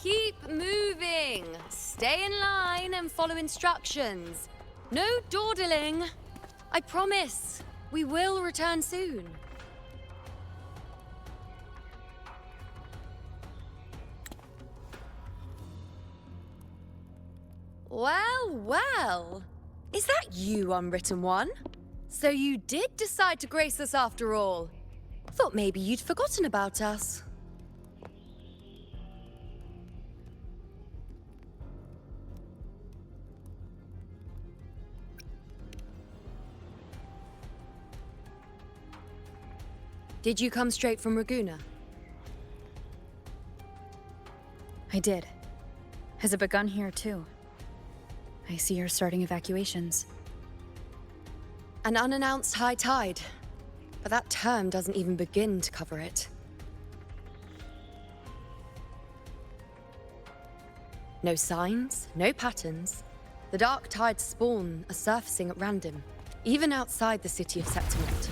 Keep moving. Stay in line and follow instructions. No dawdling. I promise, we will return soon. Well, well. Is that you, Unwritten One? So you did decide to grace us after all. Thought maybe you'd forgotten about us. Did you come straight from Raguna? I did. Has it begun here, too? I see you're starting evacuations. An unannounced high tide. But that term doesn't even begin to cover it. No signs, no patterns. The dark tide's spawn are surfacing at random, even outside the city of Septimont.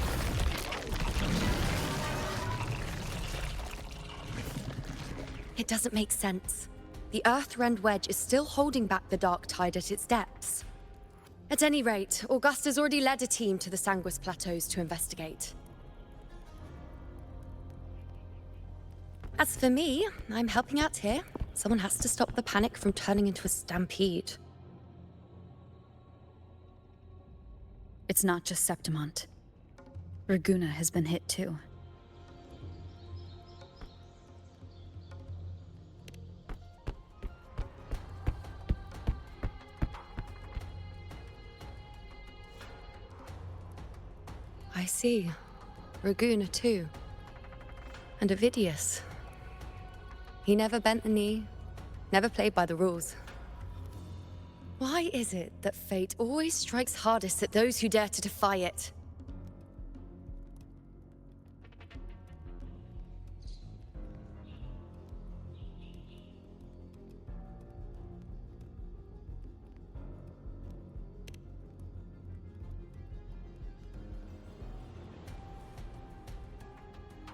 It doesn't make sense. The Earthrend Wedge is still holding back the dark tide at its depths. At any rate, Augusta's already led a team to the Sanguis Plateaus to investigate. As for me, I'm helping out here. Someone has to stop the panic from turning into a stampede. It's not just Septimont. Raguna has been hit too. I see. Raguna too. And Ovidius. He never bent the knee, never played by the rules. Why is it that fate always strikes hardest at those who dare to defy it?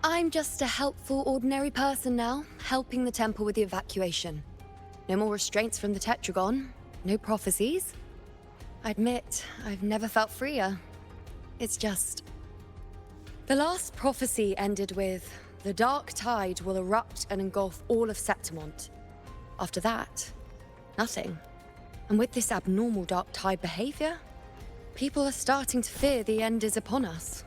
I'm just a helpful, ordinary person now, helping the temple with the evacuation. No more restraints from the Tetragon, no prophecies. I admit, I've never felt freer. It's just... The last prophecy ended with, the dark tide will erupt and engulf all of Septimont. After that, nothing. And with this abnormal dark tide behavior, people are starting to fear the end is upon us.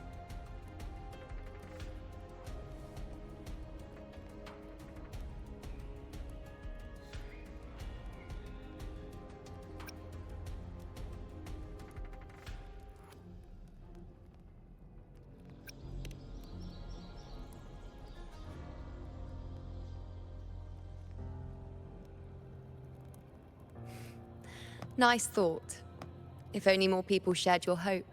Nice thought. If only more people shared your hope.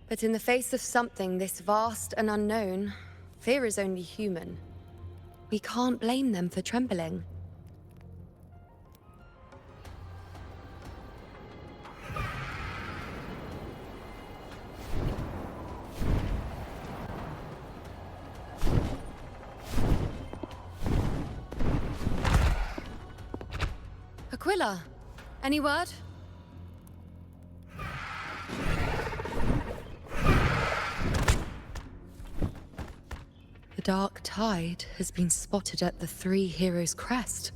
But in the face of something this vast and unknown, fear is only human. We can't blame them for trembling. Aquila, any word? The dark tide has been spotted at the Three Heroes' Crest.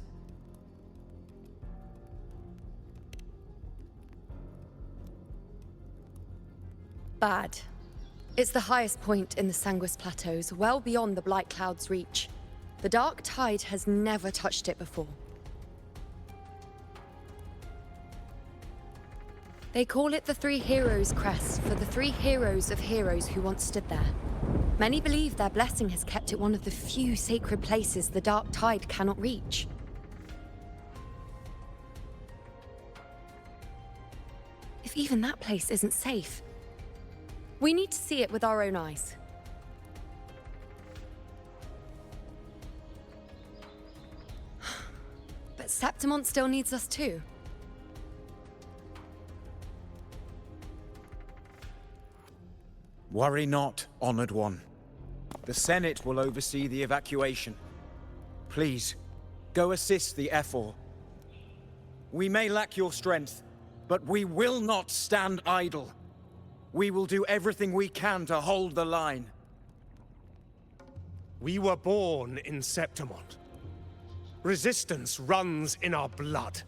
Bad. It's the highest point in the Sanguis Plateaus, well beyond the Blight Cloud's reach. The dark tide has never touched it before. They call it the Three Heroes Crest for the three heroes of heroes who once stood there. Many believe their blessing has kept it one of the few sacred places the dark tide cannot reach. If even that place isn't safe, we need to see it with our own eyes. But Septimont still needs us too. Worry not, Honored One. The Senate will oversee the evacuation. Please, go assist the Ephor. We may lack your strength, but we will not stand idle. We will do everything we can to hold the line. We were born in Septimont. Resistance runs in our blood.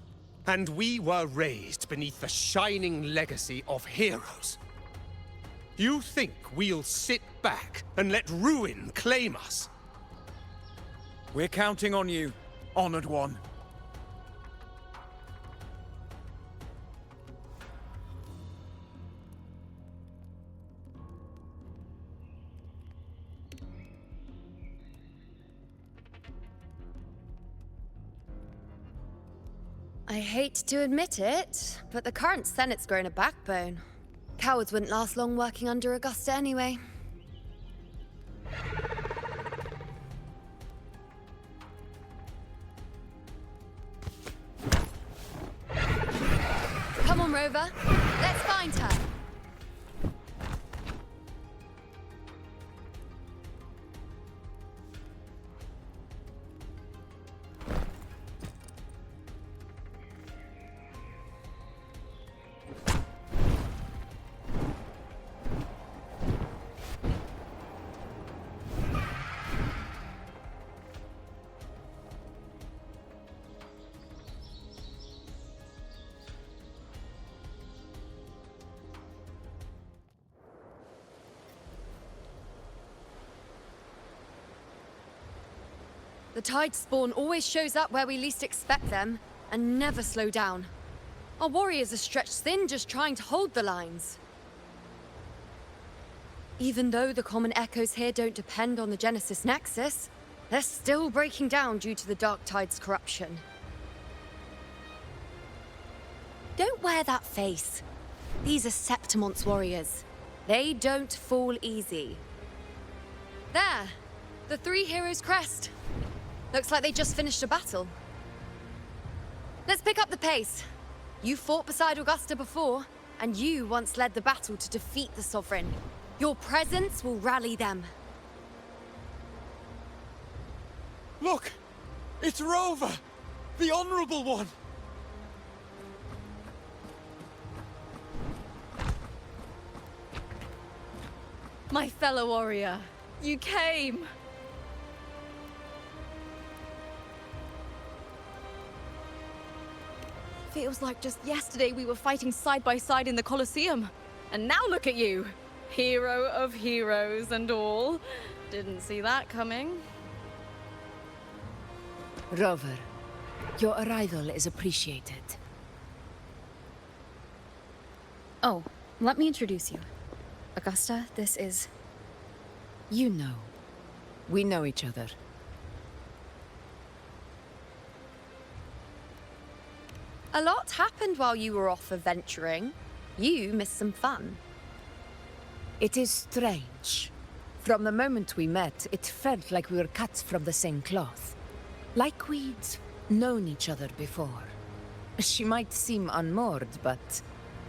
And we were raised beneath the shining legacy of heroes. You think we'll sit back and let ruin claim us? We're counting on you, Honored One. I hate to admit it, but the current Senate's grown a backbone. Cowards wouldn't last long working under Augusta anyway. Come on, Rover. Let's find her. The Tide spawn always shows up where we least expect them, and never slow down. Our warriors are stretched thin just trying to hold the lines. Even though the common echoes here don't depend on the Genesis Nexus, they're still breaking down due to the Dark Tide's corruption. Don't wear that face. These are Septimont's warriors. They don't fall easy. There! The Three Heroes Crest. Looks like they just finished a battle. Let's pick up the pace. You fought beside Augusta before, and you once led the battle to defeat the Sovereign. Your presence will rally them. Look! It's Rover! The Honorable One! My fellow warrior, you came! Feels like just yesterday we were fighting side by side in the Colosseum. And now look at you! Hero of heroes and all. Didn't see that coming. Rover, your arrival is appreciated. Oh, let me introduce you. Augusta, this is... You know. We know each other. A lot happened while you were off adventuring. You missed some fun. It is strange. From the moment we met, it felt like we were cut from the same cloth. Like we'd known each other before. She might seem unmoored, but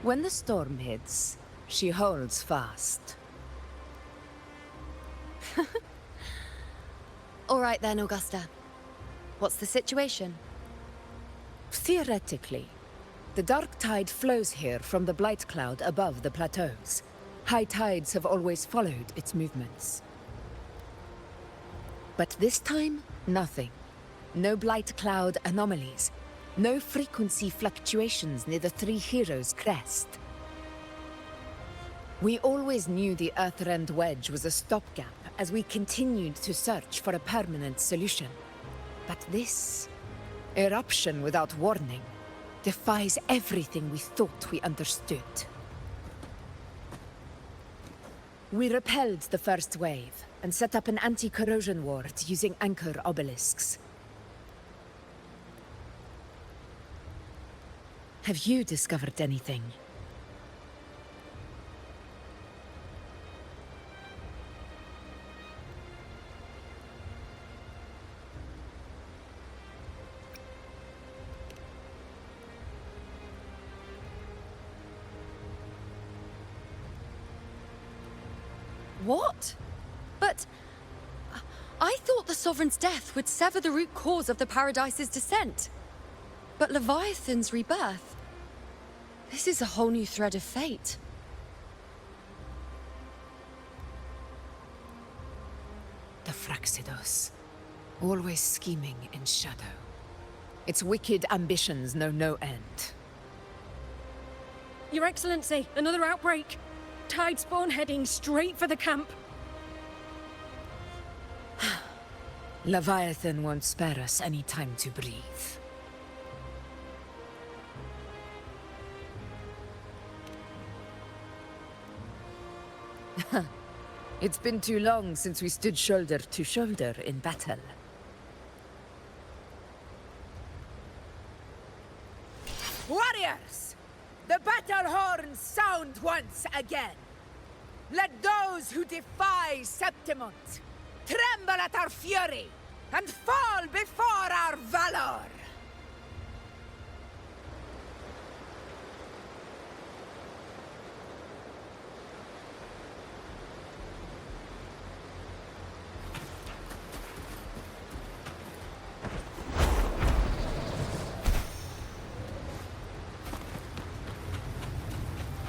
when the storm hits, she holds fast. All right then, Augusta. What's the situation? Theoretically, the dark tide flows here from the blight cloud above the plateaus. High tides have always followed its movements. But this time, nothing. No blight cloud anomalies. No frequency fluctuations near the Three Heroes Crest. We always knew the Earthrend Wedge was a stopgap as we continued to search for a permanent solution. But this eruption without warning defies everything we thought we understood. We repelled the first wave and set up an anti-corrosion ward using anchor obelisks. Have you discovered anything? What? But I thought the Sovereign's death would sever the root cause of the Paradise's descent. But Leviathan's rebirth? This is a whole new thread of fate. The Fraxidos. Always scheming in shadow. Its wicked ambitions know no end. Your Excellency, another outbreak. Tide spawn heading straight for the camp. Leviathan won't spare us any time to breathe. It's been too long since we stood shoulder to shoulder in battle. Warriors! The battle horns sound once again! Let those who defy Septimont tremble at our fury and fall before our valor!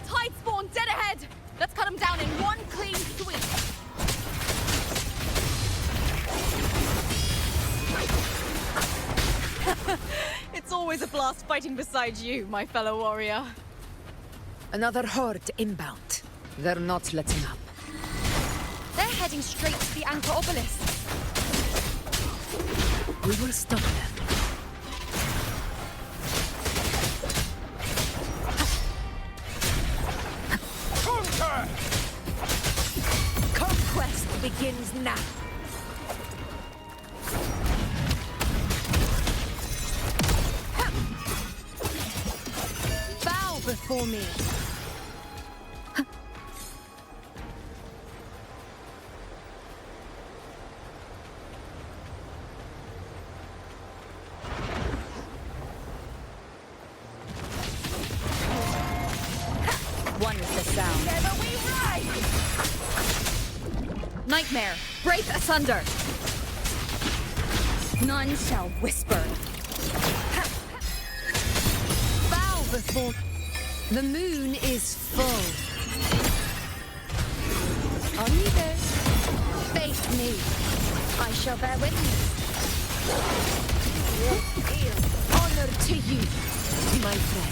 Tide spawn dead ahead! Let's cut them down in one clean sweep. It's always a blast fighting beside you, my fellow warrior. Another horde inbound. They're not letting up. They're heading straight to the anchor obelisk. We will stop them. Conquest begins now. Bow before me. One is the sound. Together we rise! Nightmare, break asunder. None shall whisper. Bow before. The moon is full. On you go. Face me. I shall bear witness. Honor to you, my friend.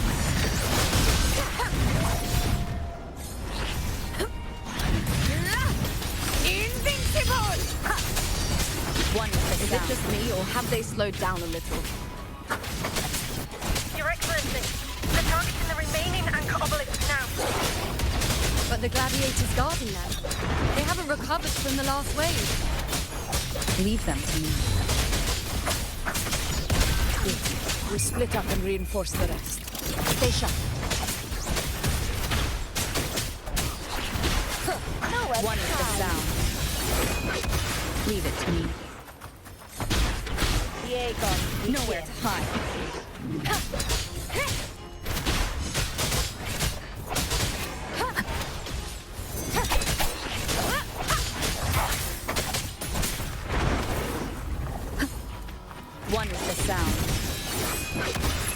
Invincible! One is the sound. Is it just me, or have they slowed down a little? Your Excellency, they're targeting the remaining anchor obelisk now. But the gladiators guarding them. They haven't recovered from the last wave. Leave them to me. We split up and reinforce the rest. Stay sharp. One is the sound. Leave it to me. Nowhere to hide. One is the sound.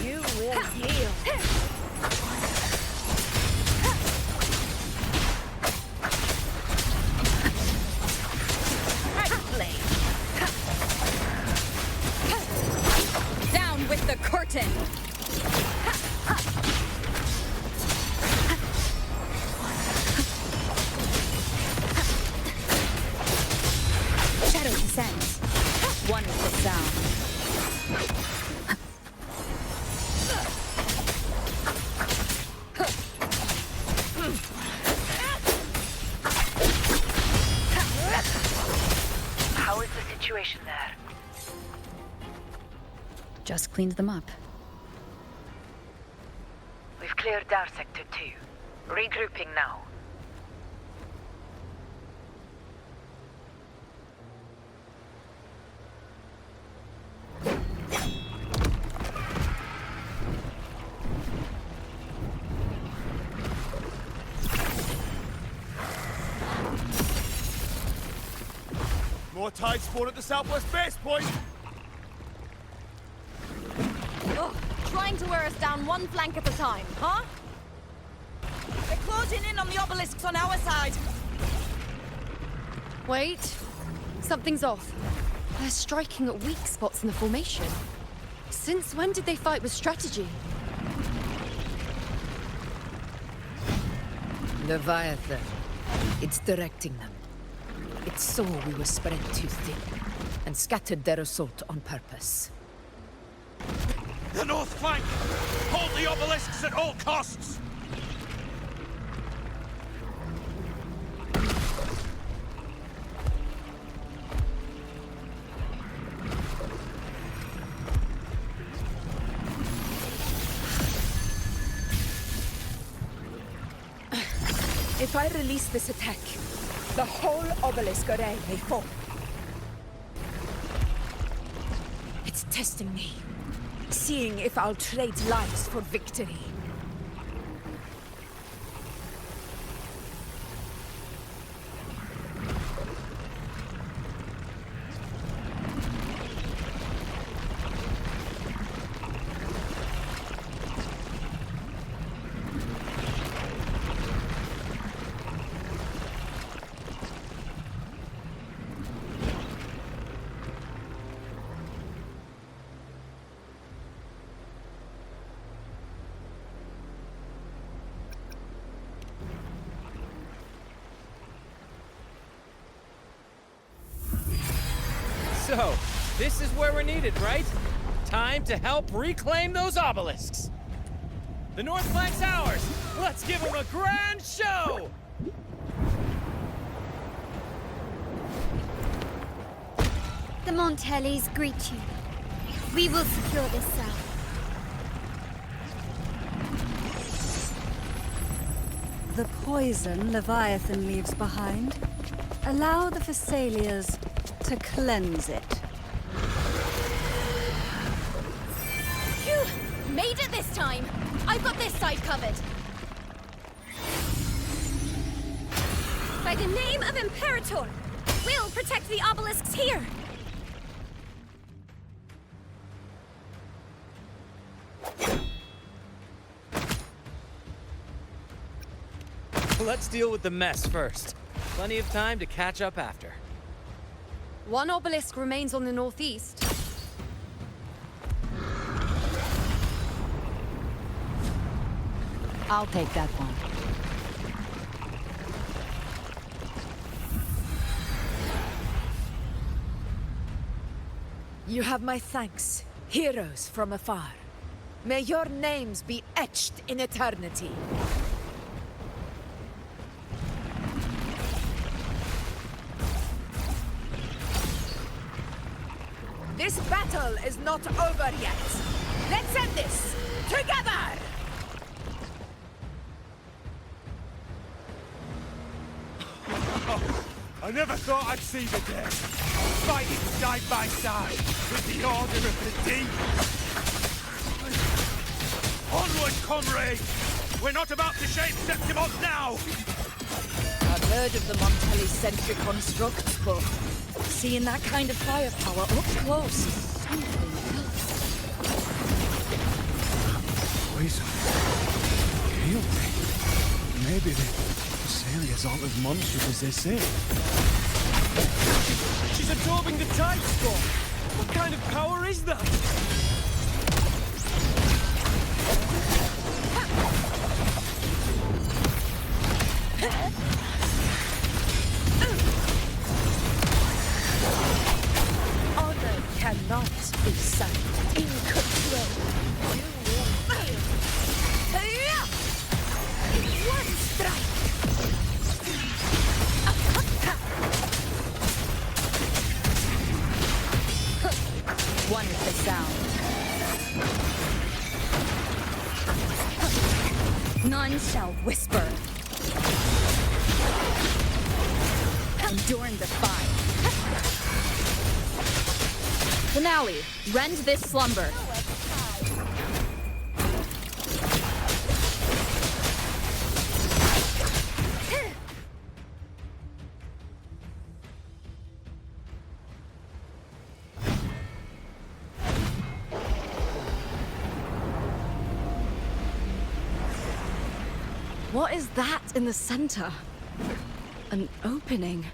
You will yield. Down with the curtain! The sound. How is the situation there? Just cleaned them up. We've cleared our sector 2. Regrouping now. More tide spawn at the southwest base point! Ugh, trying to wear us down one flank at a time, huh? They're closing in on the obelisks on our side. Wait. Something's off. They're striking at weak spots in the formation. Since when did they fight with strategy? Leviathan. It's directing them. It saw we were spread too thin, and scattered their assault on purpose. The north flank! Hold the obelisks at all costs! If I release this attack, the whole obelisk array may fall. It's testing me, seeing if I'll trade lives for victory. So, this is where we're needed, right? Time to help reclaim those obelisks. The north flank's ours. Let's give them a grand show! The Montellis greet you. We will secure this south. The poison Leviathan leaves behind, allow the Thessalians to cleanse it. Phew! Made it this time! I've got this side covered. By the name of Imperator, we'll protect the obelisks here! Let's deal with the mess first. Plenty of time to catch up after. One obelisk remains on the northeast. I'll take that one. You have my thanks, heroes from afar. May your names be etched in eternity. This battle is not over yet. Let's end this together! I never thought I'd see the day. Fighting side by side with the Order of the Deep. Onward, comrades! We're not about to shape Septimont now! I've heard of the Montelli-centric constructs, but seeing that kind of firepower up close is something else. Poison. Heal me. Maybe the Thessalians aren't as monstrous as they say. She's absorbing the tide storm! What kind of power is that? Honor can cannot be silent. In control. One strike. One is the sound. None shall whisper. Enduring the fire. Finale. Rend this slumber. What is that in the center? An opening.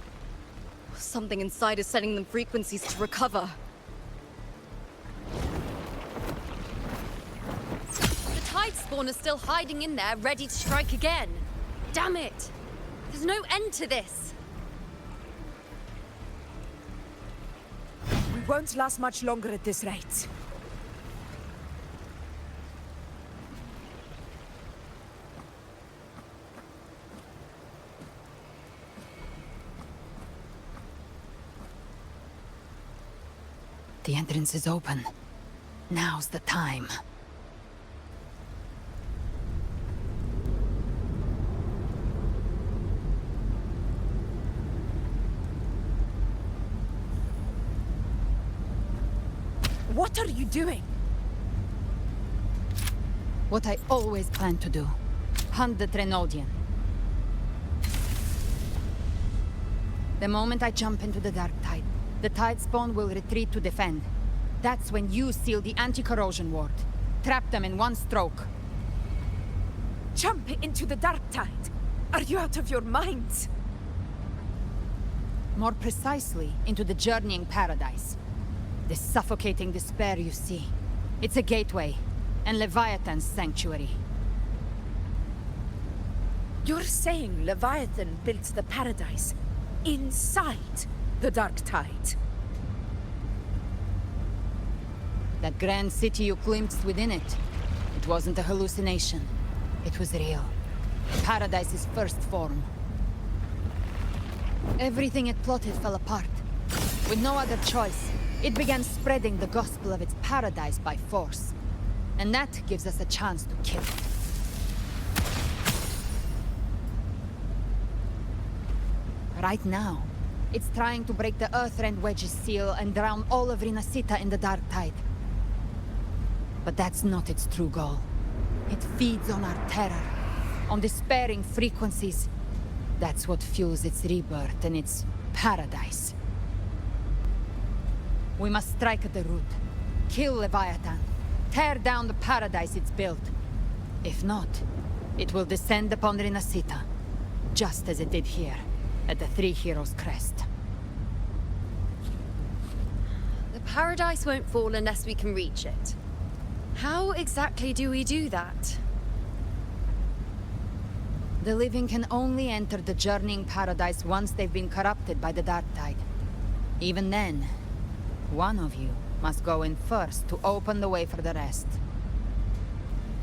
Something inside is sending them frequencies to recover. The tide spawn is still hiding in there, ready to strike again. Damn it! There's no end to this. We won't last much longer at this rate. The entrance is open. Now's the time. What are you doing? What I always planned to do. Hunt the Trenodian. The moment I jump into the dark tide, the tide spawn will retreat to defend. That's when you seal the anti-corrosion ward. Trap them in one stroke. Jump into the dark tide. Are you out of your mind? More precisely, into the journeying paradise. The suffocating despair you see. It's a gateway, and Leviathan's sanctuary. You're saying Leviathan built the paradise inside the dark tide? That grand city you glimpsed within it, it wasn't a hallucination. It was real. Paradise's first form. Everything it plotted fell apart. With no other choice, it began spreading the gospel of its paradise by force. And that gives us a chance to kill it. Right now, it's trying to break the Earthrend Wedge's seal and drown all of Rinasita in the dark tide. But that's not its true goal. It feeds on our terror, on despairing frequencies. That's what fuels its rebirth and its paradise. We must strike at the root, kill Leviathan, tear down the paradise it's built. If not, it will descend upon Rinasita, just as it did here, at the Three Heroes' Crest. The paradise won't fall unless we can reach it. How exactly do we do that? The living can only enter the journeying paradise once they've been corrupted by the dark tide. Even then, one of you must go in first to open the way for the rest.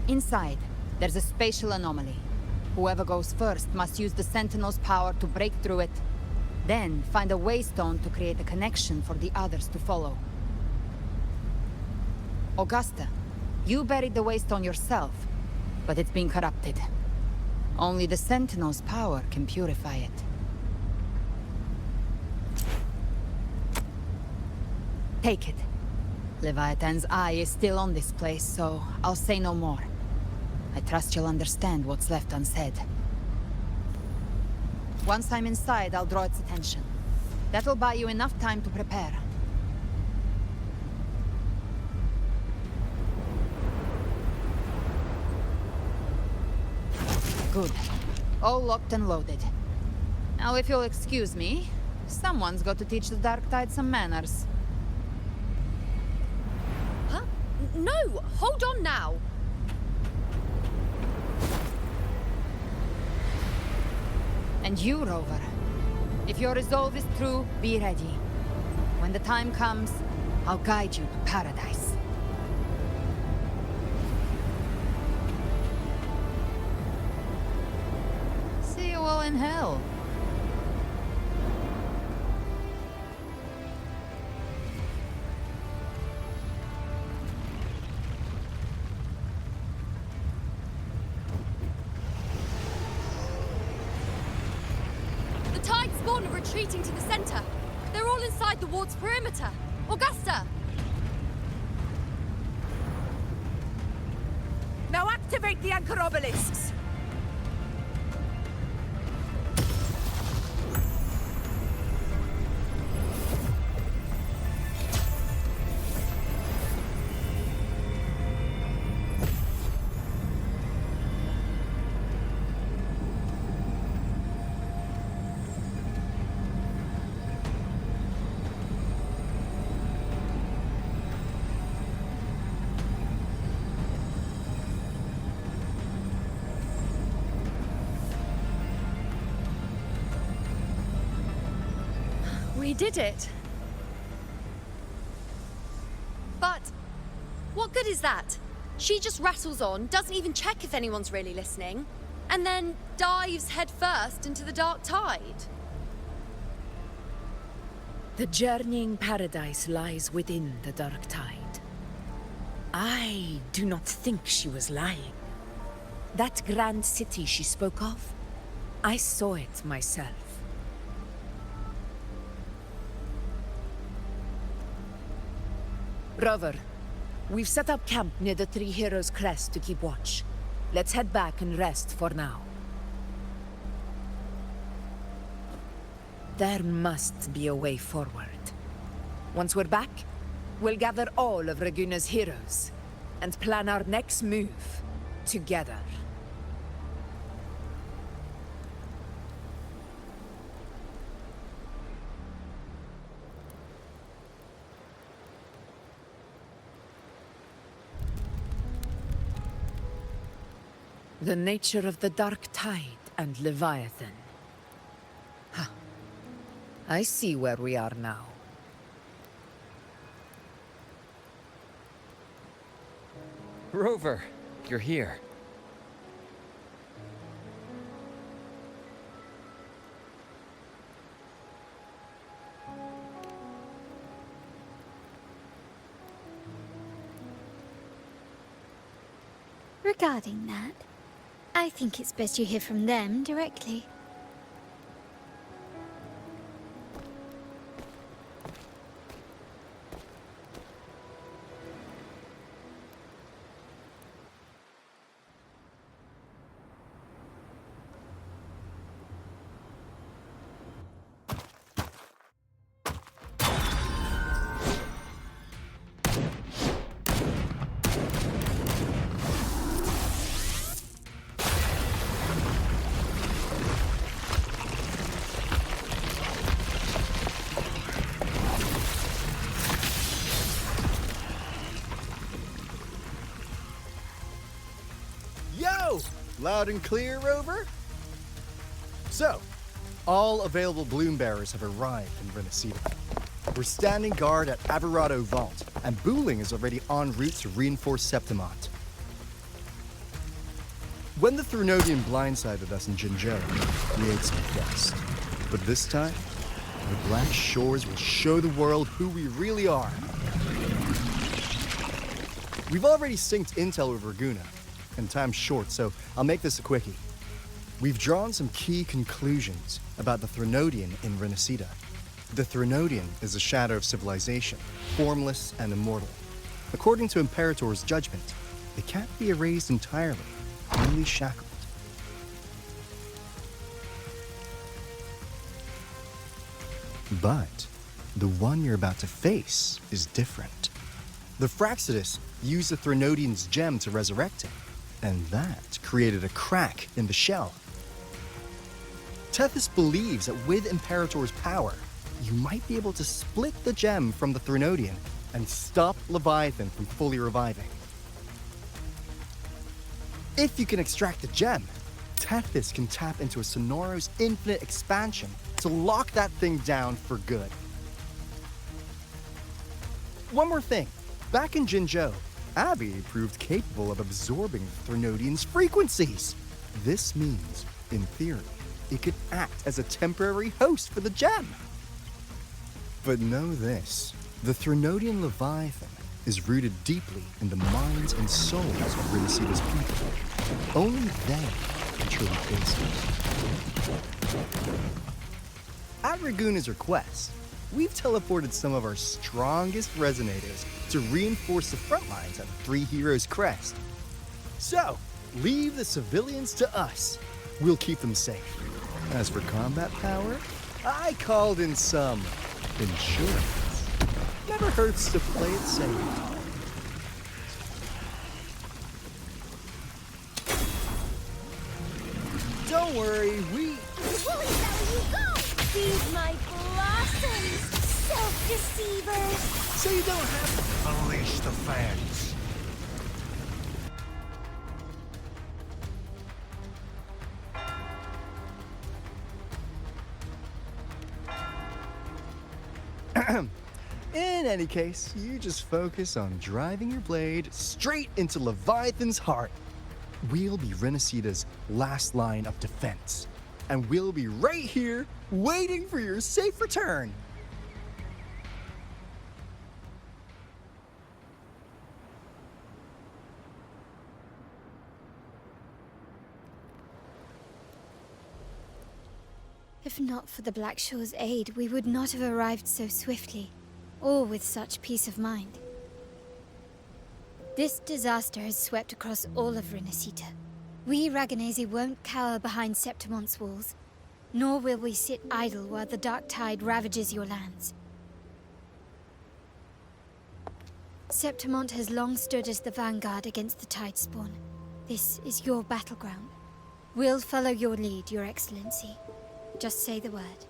Inside, there's a spatial anomaly. Whoever goes first must use the Sentinel's power to break through it, then find a waystone to create a connection for the others to follow. Augusta, you buried the waystone yourself, but it's been corrupted. Only the Sentinel's power can purify it. Take it. Leviathan's eye is still on this place, so I'll say no more. I trust you'll understand what's left unsaid. Once I'm inside, I'll draw its attention. That'll buy you enough time to prepare. Good. All locked and loaded. Now, if you'll excuse me, someone's got to teach the Dark Tide some manners. Huh? No! Hold on now! And you, Rover. If your resolve is true, be ready. When the time comes, I'll guide you to paradise. See you all in hell. The tide spawn are retreating to the center. They're all inside the ward's perimeter. Augusta! Now activate the anchor obelisks! We did it. But what good is that? She just rattles on, doesn't even check if anyone's really listening, and then dives headfirst into the dark tide. The journeying paradise lies within the dark tide. I do not think she was lying. That grand city she spoke of, I saw it myself. Rover, we've set up camp near the Three Heroes Crest to keep watch. Let's head back and rest for now. There must be a way forward. Once we're back, we'll gather all of Raguna's heroes and plan our next move together. The nature of the dark tide and Leviathan. Ha. I see where we are now. Rover, you're here. Regarding that, I think it's best you hear from them directly. Loud and clear, Rover? So, all available bloom bearers have arrived in Renacida. We're standing guard at Averado Vault, and Booling is already en route to reinforce Septimont. When the Threnodian blindsided us in Jinjo, we ate some dust. But this time, the Black Shores will show the world who we really are. We've already synced intel with Raguna, and time's short, so I'll make this a quickie. We've drawn some key conclusions about the Threnodian in Renacida. The Threnodian is a shadow of civilization, formless and immortal. According to Imperator's judgment, it can't be erased entirely, only shackled. But the one you're about to face is different. The Fraxidus used the Threnodian's gem to resurrect him, and that created a crack in the shell. Tethys believes that with Imperator's power, you might be able to split the gem from the Threnodian and stop Leviathan from fully reviving. If you can extract the gem, Tethys can tap into a Sonoro's infinite expansion to lock that thing down for good. one more thing. Back in Jinzhou, Abby proved capable of absorbing the Threnodian's frequencies. This means, in theory, it could act as a temporary host for the gem. But know this, the Threnodian Leviathan is rooted deeply in the minds and souls of Renicida's people. Only they can truly face it. At Raguna's request, we've teleported some of our strongest resonators to reinforce the front lines of the Three Heroes Crest. So, leave the civilians to us. We'll keep them safe. As for combat power, I called in some insurance. Never hurts to play it safe. Don't worry, we... Woolly belly you go! Feed my blossoms, self-deceivers! So you don't have to... Unleash the fans. In any case, you just focus on driving your blade straight into Leviathan's heart. We'll be Renicida's last line of defense, and we'll be right here waiting for your safe return. If not for the Black Shore's aid, we would not have arrived so swiftly, or with such peace of mind. This disaster has swept across all of Renacita. We Raganese won't cower behind Septimon's walls, nor will we sit idle while the dark tide ravages your lands. Septimont has long stood as the vanguard against the Tidespawn. This is your battleground. We'll follow your lead, Your Excellency. Just say the word.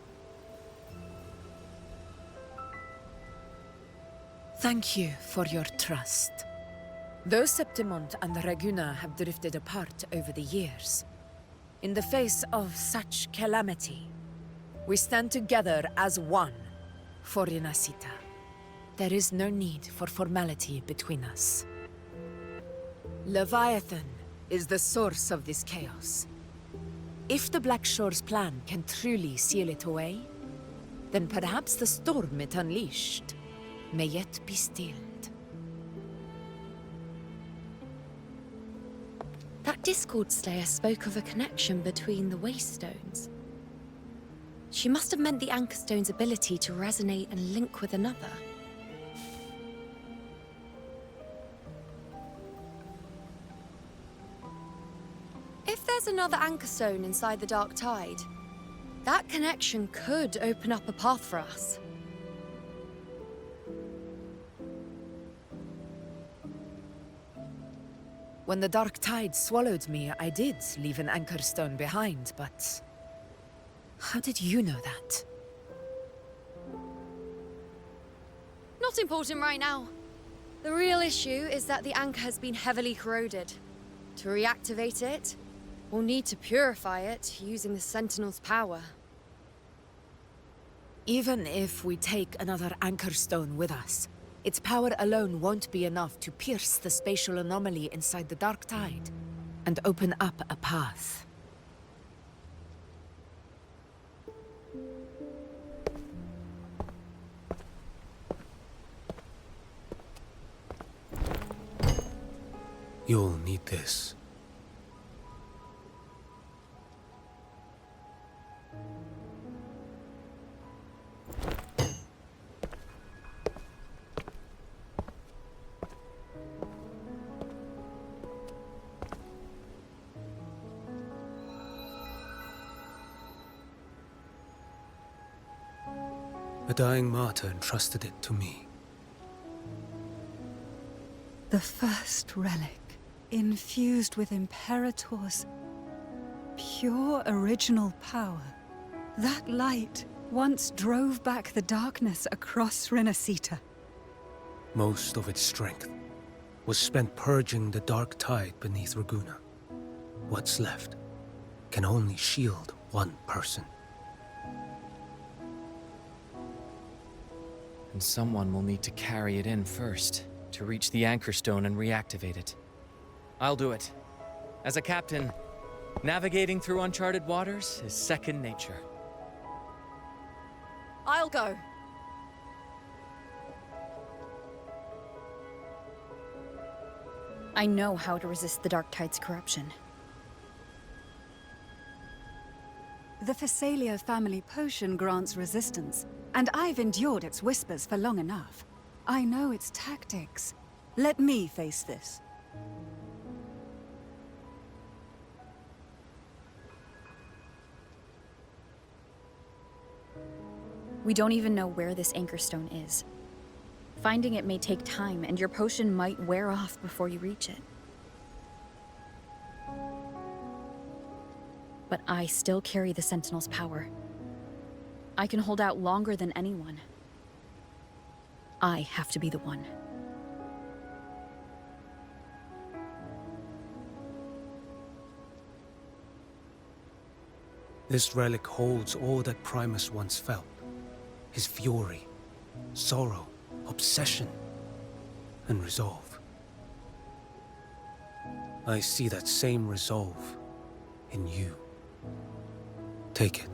Thank you for your trust. Though Septimont and Raguna have drifted apart over the years, in the face of such calamity, we stand together as one for Renacita. There is no need for formality between us. Leviathan is the source of this chaos. If the Black Shore's plan can truly seal it away, then perhaps the storm it unleashed may yet be stilled. That Discord Slayer spoke of a connection between the Waystones. She must have meant the Anchor Stone's ability to resonate and link with another. If there's another Anchor Stone inside the Dark Tide, that connection could open up a path for us. When the Dark Tide swallowed me, I did leave an Anchor Stone behind, but... how did you know that? Not important right now. The real issue is that the anchor has been heavily corroded. To reactivate it, we'll need to purify it using the Sentinel's power. Even if we take another Anchor Stone with us, its power alone won't be enough to pierce the spatial anomaly inside the Dark Tide and open up a path. You'll need this. A dying martyr entrusted it to me. The first relic, infused with Imperator's pure original power. That light once drove back the darkness across Renacita. Most of its strength was spent purging the dark tide beneath Raguna. What's left can only shield one person. And someone will need to carry it in first, to reach the anchor stone and reactivate it. I'll do it. As a captain, navigating through uncharted waters is second nature. I'll go. I know how to resist the Dark Tide's corruption. The Phasalia family potion grants resistance, and I've endured its whispers for long enough. I know its tactics. Let me face this. We don't even know where this anchor stone is. Finding it may take time, and your potion might wear off before you reach it. But I still carry the Sentinel's power. I can hold out longer than anyone. I have to be the one. This relic holds all that Primus once felt. His fury, sorrow, obsession, and resolve. I see that same resolve in you. Take it.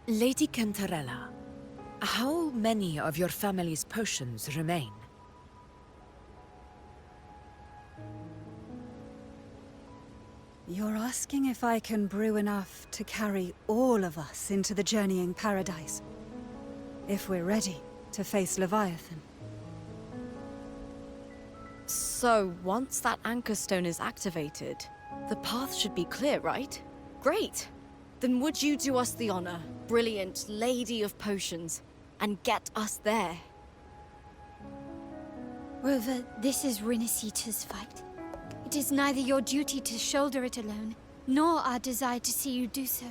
Lady Cantarella, how many of your family's potions remain? You're asking if I can brew enough to carry all of us into the journeying paradise. If we're ready to face Leviathan. So, once that anchor stone is activated, the path should be clear, right? Great! Then would you do us the honor, brilliant Lady of Potions, and get us there? Rover, this is Rinasita's fight. It is neither your duty to shoulder it alone, nor our desire to see you do so.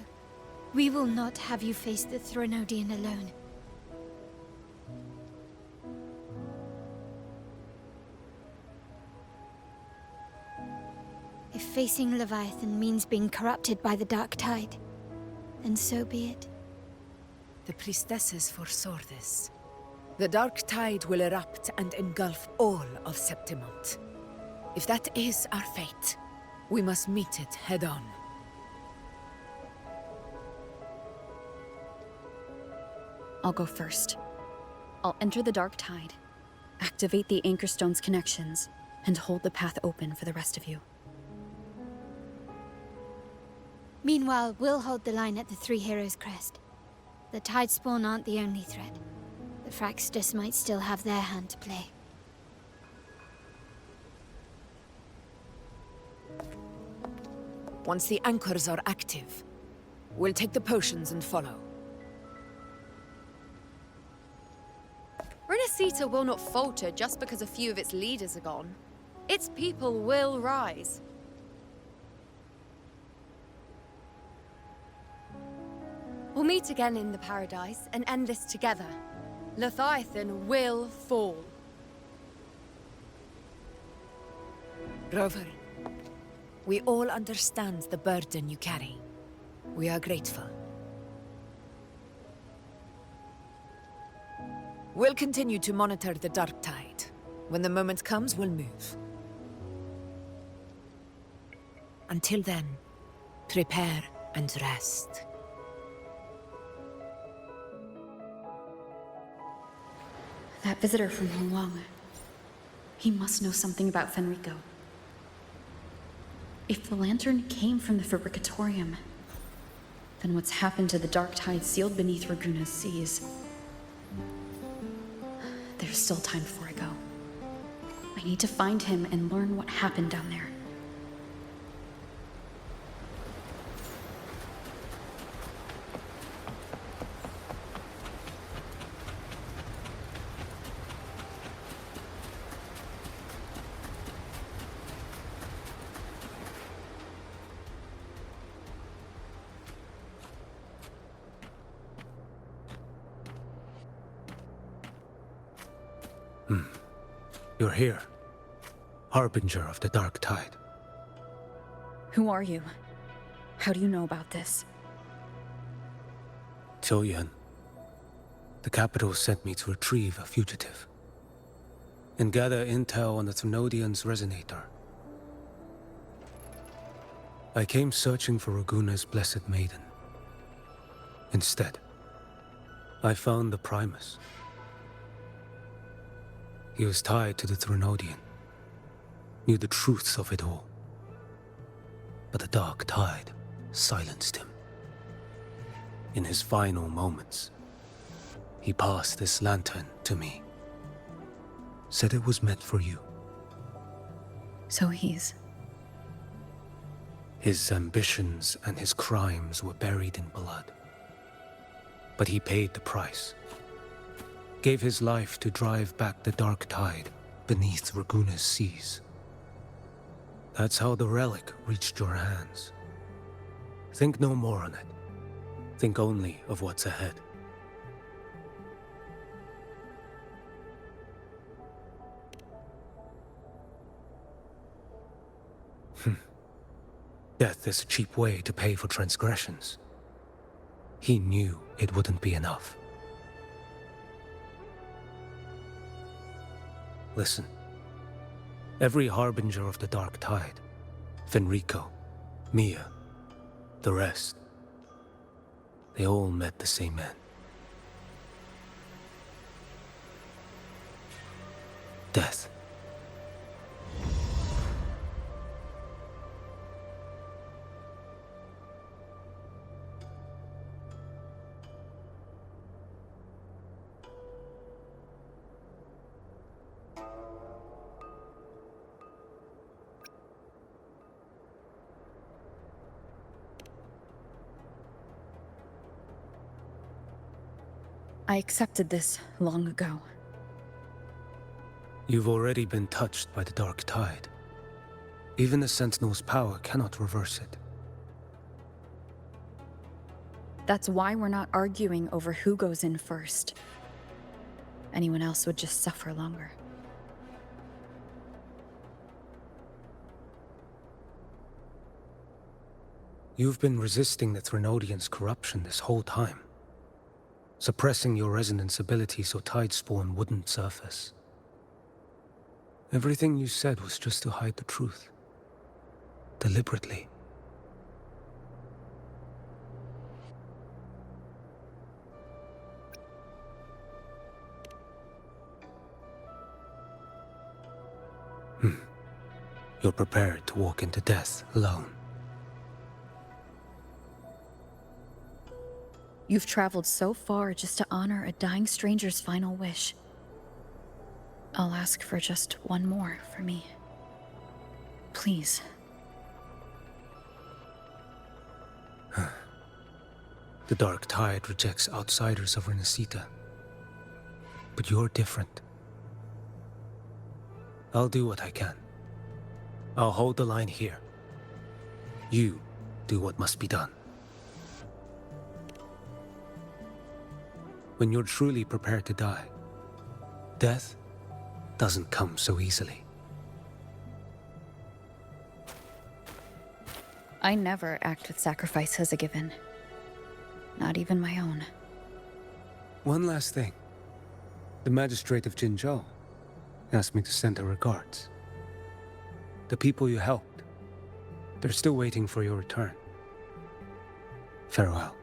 We will not have you face the Threnodian alone. If facing Leviathan means being corrupted by the Dark Tide, then so be it. The priestesses foresaw this. The Dark Tide will erupt and engulf all of Septimont. If that is our fate, we must meet it head-on. I'll go first. I'll enter the Dark Tide, activate the Anchor Stone's connections, and hold the path open for the rest of you. Meanwhile, we'll hold the line at the Three Heroes Crest. The Tidespawn aren't the only threat. The Fraxtus might still have their hand to play. Once the anchors are active, we'll take the potions and follow. Rinasita will not falter just because a few of its leaders are gone. Its people will rise. We'll meet again in the Paradise and end this together. Leviathan will fall. Rover, we all understand the burden you carry. We are grateful. We'll continue to monitor the Dark Tide. When the moment comes, we'll move. Until then, prepare and rest. That visitor from Huang, he must know something about Fenrico. If the lantern came from the Fabricatorium, then what's happened to the Dark Tide sealed beneath Raguna's seas? There's still time before I go. I need to find him and learn what happened down there. You're here. Harbinger of the Dark Tide. Who are you? How do you know about this? Choyan. The capital sent me to retrieve a fugitive. And gather intel on the Thrunodian's resonator. I came searching for Raguna's Blessed Maiden. Instead, I found the Primus. He was tied to the Thrunodian, knew the truths of it all. But the Dark Tide silenced him. In his final moments, he passed this lantern to me. Said it was meant for you. So he's... His ambitions and his crimes were buried in blood. But he paid the price. Gave his life to drive back the Dark Tide beneath Raguna's seas. That's how the relic reached your hands. Think no more on it. Think only of what's ahead. Death is a cheap way to pay for transgressions. He knew it wouldn't be enough. Listen. Every harbinger of the Dark Tide, Fenrico, Mia, the rest, they all met the same end. Death. I accepted this long ago. You've already been touched by the Dark Tide. Even the Sentinel's power cannot reverse it. That's why we're not arguing over who goes in first. Anyone else would just suffer longer. You've been resisting the Thrunodian's corruption this whole time. Suppressing your resonance ability so Tidespawn wouldn't surface. Everything you said was just to hide the truth. Deliberately. You're prepared to walk into death alone. You've traveled so far just to honor a dying stranger's final wish. I'll ask for just one more for me. Please. The Dark Tide rejects outsiders of Renacita. But you're different. I'll do what I can. I'll hold the line here. You do what must be done. When you're truly prepared to die, death doesn't come so easily. I never act with sacrifice as a given. Not even my own. One last thing. The magistrate of Jinzhou asked me to send her regards. The people you helped, they're still waiting for your return. Farewell.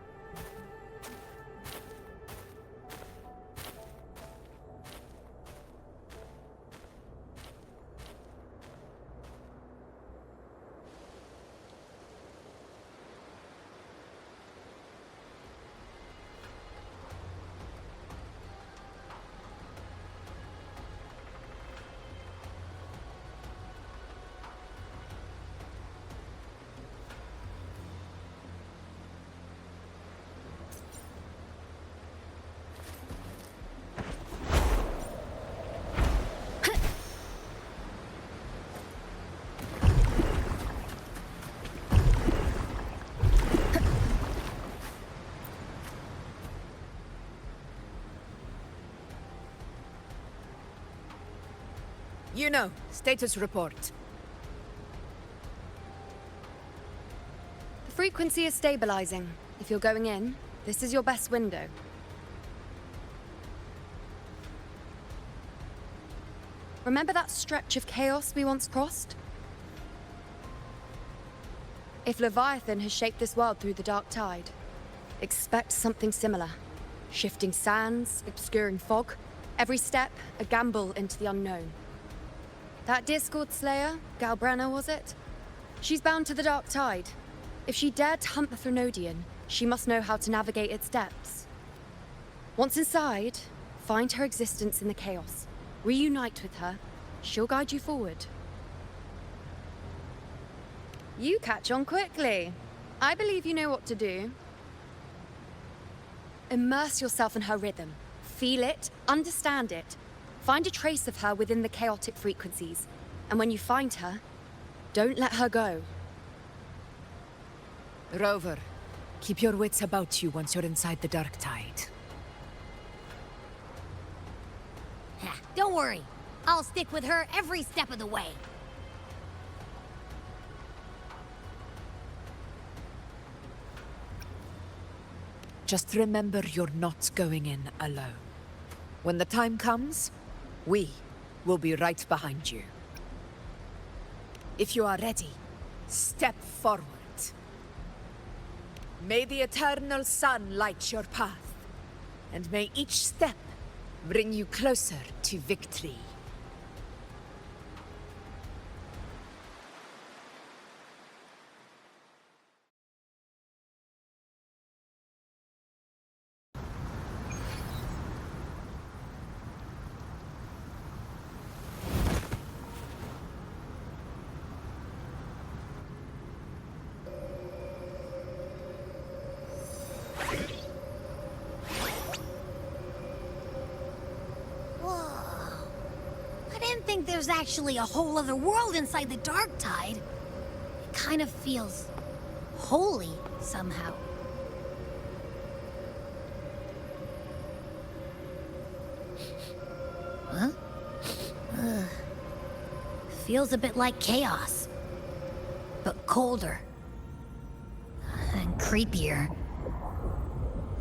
You know, status report. The frequency is stabilizing. If you're going in, this is your best window. Remember that stretch of chaos we once crossed? If Leviathan has shaped this world through the dark tide, expect something similar. Shifting sands, obscuring fog, every step a gamble into the unknown. That Discord Slayer, Galbrenna was it? She's bound to the dark tide. If she dared to hunt the Threnodian, she must know how to navigate its depths. Once inside, find her existence in the chaos. Reunite with her. She'll guide you forward. You catch on quickly. I believe you know what to do. Immerse yourself in her rhythm. Feel it, understand it. Find a trace of her within the chaotic frequencies. And when you find her, don't let her go. Rover, keep your wits about you once you're inside the dark tide. Don't worry. I'll stick with her every step of the way. Just remember you're not going in alone. When the time comes, we will be right behind you. If you are ready, step forward. May the eternal sun light your path, and may each step bring you closer to victory. There's actually a whole other world inside the dark tide. It kind of feels holy somehow. Huh? Feels a bit like chaos, but colder and creepier.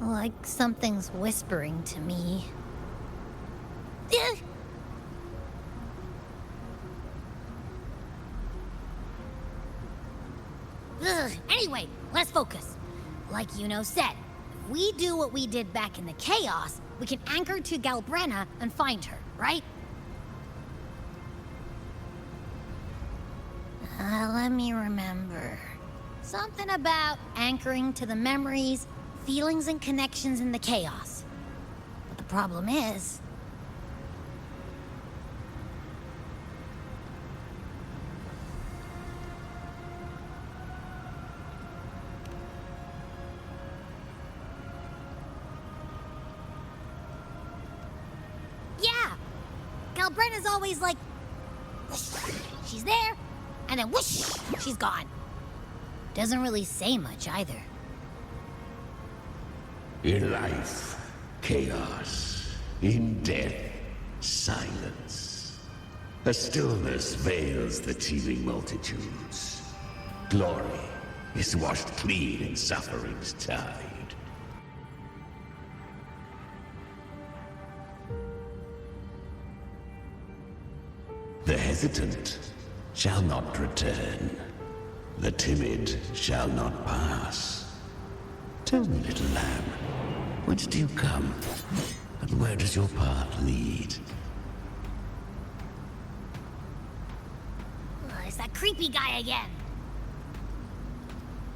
Like something's whispering to me. Anyway, let's focus. Like Yuno said, if we do what we did back in the chaos, we can anchor to Galbrenna and find her, right? Let me remember. Something about anchoring to the memories, feelings, and connections in the chaos. But the problem is... Galbrenna's always like, whoosh, she's there, and then whoosh, she's gone. Doesn't really say much either. In life, chaos. In death, silence. A stillness veils the teeming multitudes. Glory is washed clean in suffering's tide. The hesitant shall not return. The timid shall not pass. Tell me, little lamb, whence do you come? And where does your path lead? It's that creepy guy again.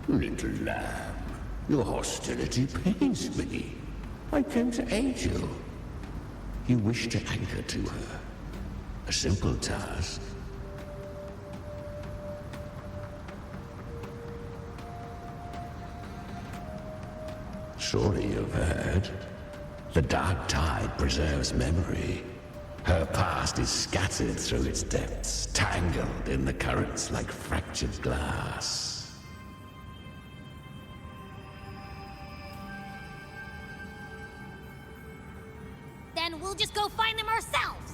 Little lamb, your hostility pains me. I came to aid you. You wish to anchor to her. A simple task. Surely you've heard. The dark tide preserves memory. Her past is scattered through its depths, tangled in the currents like fractured glass. Then we'll just go find them ourselves.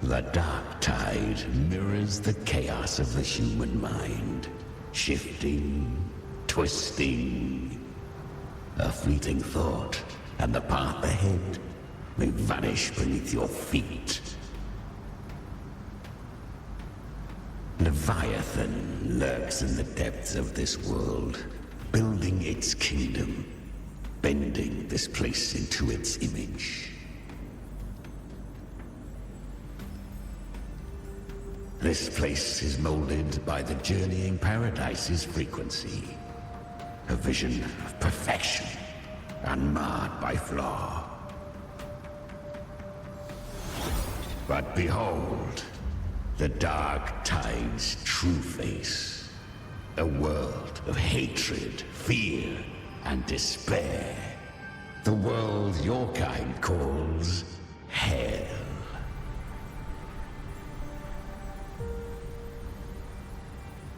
The dark tide mirrors the chaos of the human mind, shifting, twisting. A fleeting thought, and the path ahead may vanish beneath your feet. Leviathan lurks in the depths of this world, building its kingdom, bending this place into its image. This place is molded by the journeying paradise's frequency. A vision of perfection, unmarred by flaw. But behold, the dark tide's true face. A world of hatred, fear, and despair. The world your kind calls Hell.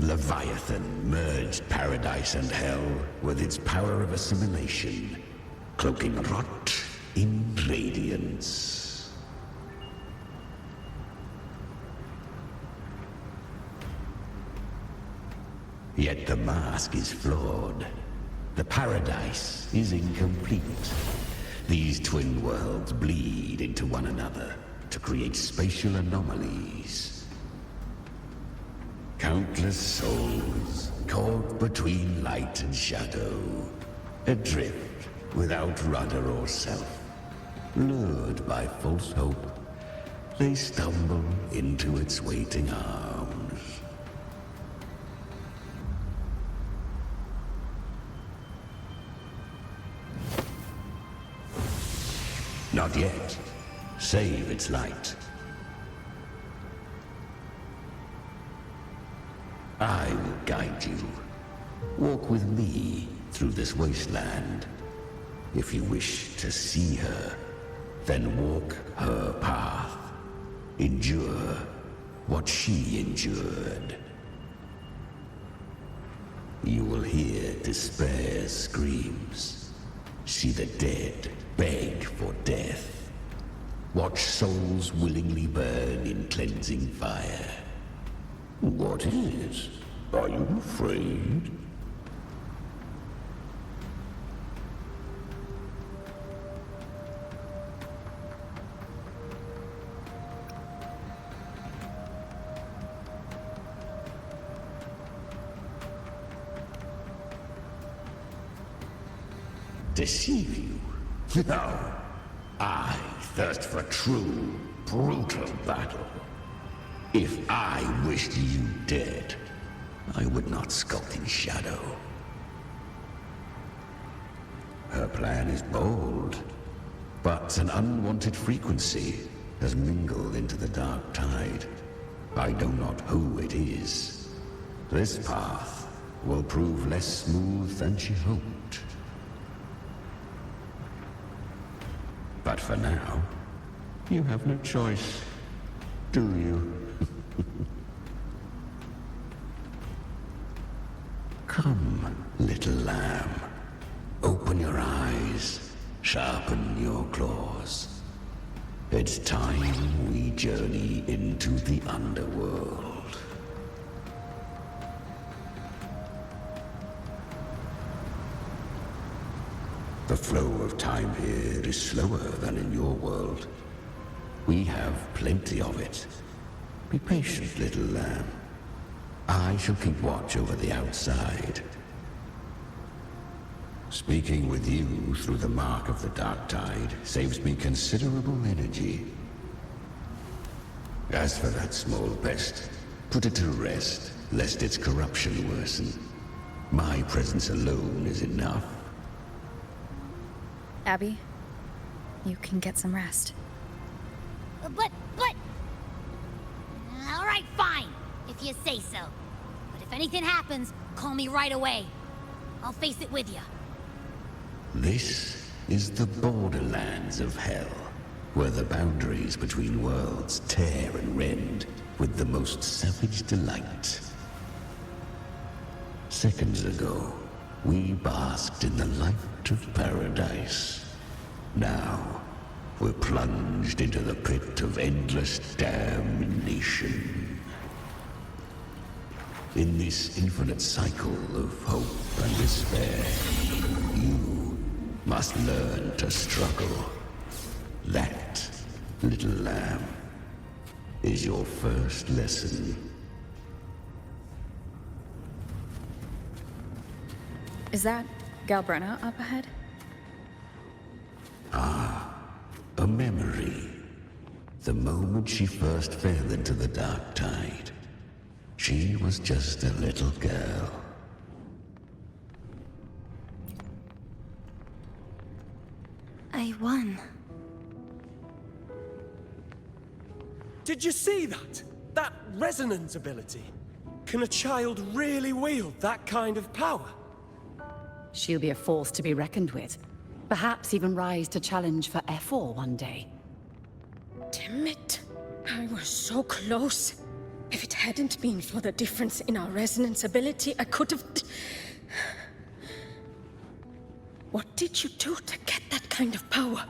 Leviathan merged paradise and hell with its power of assimilation, cloaking rot in radiance. Yet the mask is flawed. The paradise is incomplete. These twin worlds bleed into one another to create spatial anomalies. Countless souls caught between light and shadow, adrift without rudder or self. Lured by false hope, they stumble into its waiting arms. Not yet. Save its light. I will guide you. Walk with me through this wasteland. If you wish to see her, then walk her path. Endure what she endured. You will hear despair's screams. See the dead beg for death. Watch souls willingly burn in cleansing fire. What is? Are you afraid? Deceive you? No. I thirst for true, brutal battle. If I wished you dead, I would not skulk in shadow. Her plan is bold, but an unwanted frequency has mingled into the dark tide. I know not who it is. This path will prove less smooth than she hoped. But for now, you have no choice, do you? Come, little lamb. Open your eyes, sharpen your claws. It's time we journey into the underworld. The flow of time here is slower than in your world. We have plenty of it. Be patient, little lamb. I shall keep watch over the outside. Speaking with you through the mark of the dark tide saves me considerable energy. As for that small pest, put it to rest, lest its corruption worsen. My presence alone is enough. Abby, you can get some rest. But... All right, fine, if you say so. But if anything happens, call me right away. I'll face it with you. This is the borderlands of hell, where the boundaries between worlds tear and rend with the most savage delight. Seconds ago, we basked in the light of paradise. Now, We're plunged into the pit of endless damnation. In this infinite cycle of hope and despair, you must learn to struggle. That, little lamb, is your first lesson. Is that Galbrenna up ahead? A memory. The moment she first fell into the dark tide. She was just a little girl. I won. Did you see that? That resonance ability? Can a child really wield that kind of power? She'll be a force to be reckoned with. Perhaps even rise to challenge for F4 one day. Damn it. I was so close. If it hadn't been for the difference in our resonance ability, I could have... What did you do to get that kind of power?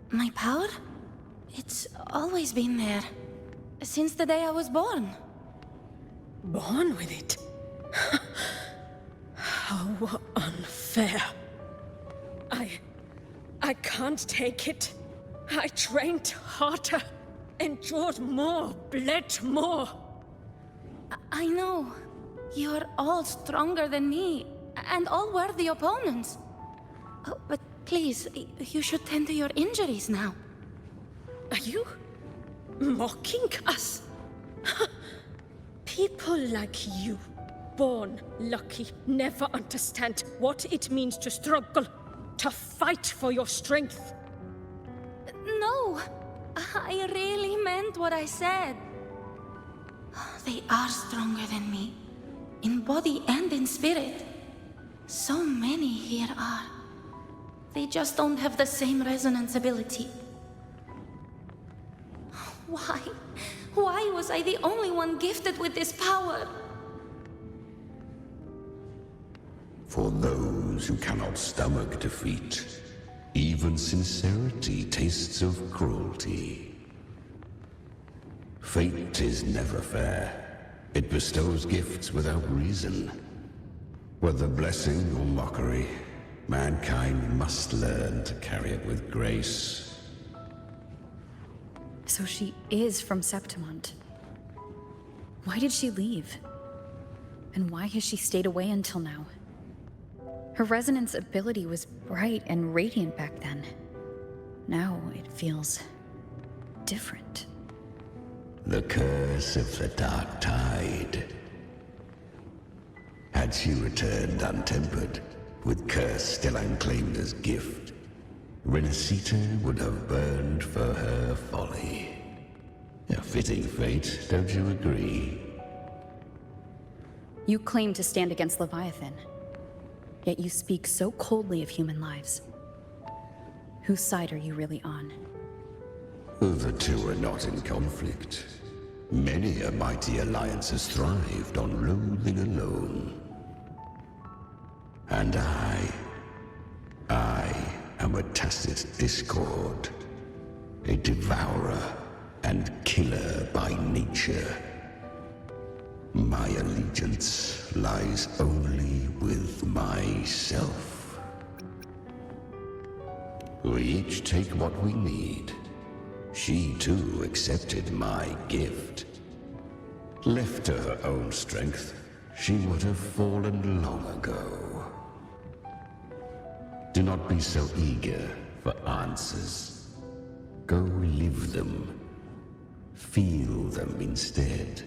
My power? It's always been there. Since the day I was born. Born with it? How unfair. I can't take it. I trained harder, endured more, bled more. I know. You're all stronger than me, and all worthy opponents. Oh, but please, you should tend to your injuries now. Are you mocking us? People like you, born lucky, never understand what it means to struggle, to fight for your strength. No, I really meant what I said. They are stronger than me, in body and in spirit. So many here are. They just don't have the same resonance ability. Why? Why was I the only one gifted with this power? For those who cannot stomach defeat, even sincerity tastes of cruelty. Fate is never fair. It bestows gifts without reason. Whether blessing or mockery, mankind must learn to carry it with grace. So she is from Septimont. Why did she leave? And why has she stayed away until now? Her resonance ability was bright and radiant back then. Now it feels different. The curse of the Dark Tide. Had she returned untempered, with curse still unclaimed as gift, Renacita would have burned for her folly. A fitting fate, don't you agree? You claim to stand against Leviathan, yet you speak so coldly of human lives. Whose side are you really on? The two are not in conflict. Many a mighty alliance has thrived on loathing alone. And I am a tacit discord, a devourer and killer by nature. My allegiance lies only with myself. We each take what we need. She too accepted my gift. Left to her own strength, she would have fallen long ago. Do not be so eager for answers. Go live them. Feel them instead.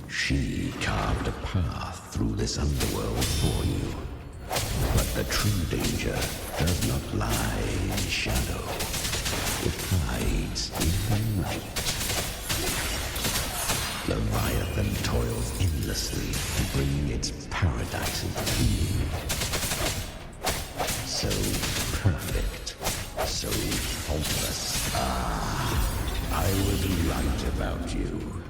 She carved a path through this underworld for you. But the true danger does not lie in shadow. It hides in the night. Leviathan toils endlessly to bring its paradise into being. So perfect. So faultless. I was right about you.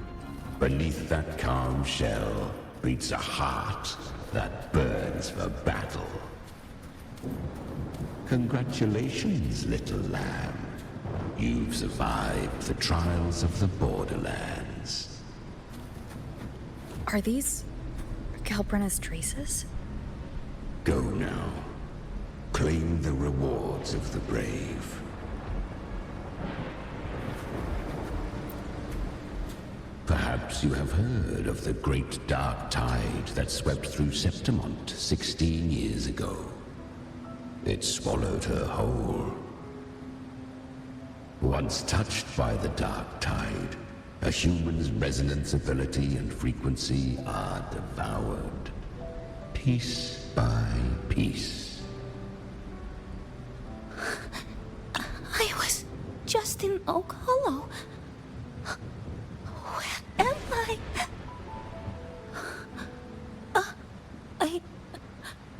Beneath that calm shell beats a heart that burns for battle. Congratulations, little lamb. You've survived the trials of the Borderlands. Are these Calbrenna's traces? Go now. Claim the rewards of the brave. Perhaps you have heard of the great dark tide that swept through Septimont 16 years ago. It swallowed her whole. Once touched by the dark tide, a human's resonance ability and frequency are devoured, piece by piece. I was just in Oak Hollow. Where am I?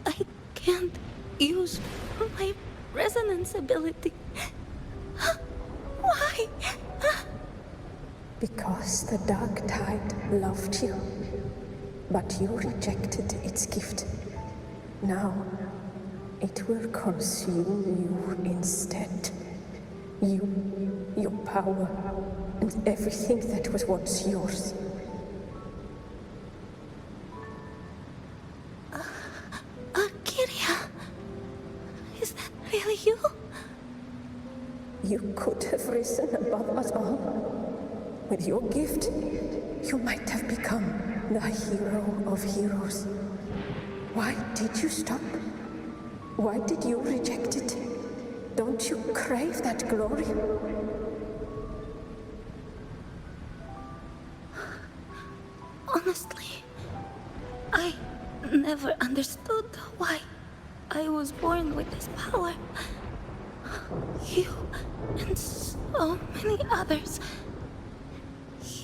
I can't use my resonance ability. Why? Because the dark tide loved you, but you rejected its gift. Now, it will consume you instead. You, your power, and everything that was once yours. Kiria, is that really you? You could have risen above us all. With your gift, you might have become the hero of heroes. Why did you stop? Why did you reject it? Don't you crave that glory? Honestly, I never understood why I was born with this power. You and so many others.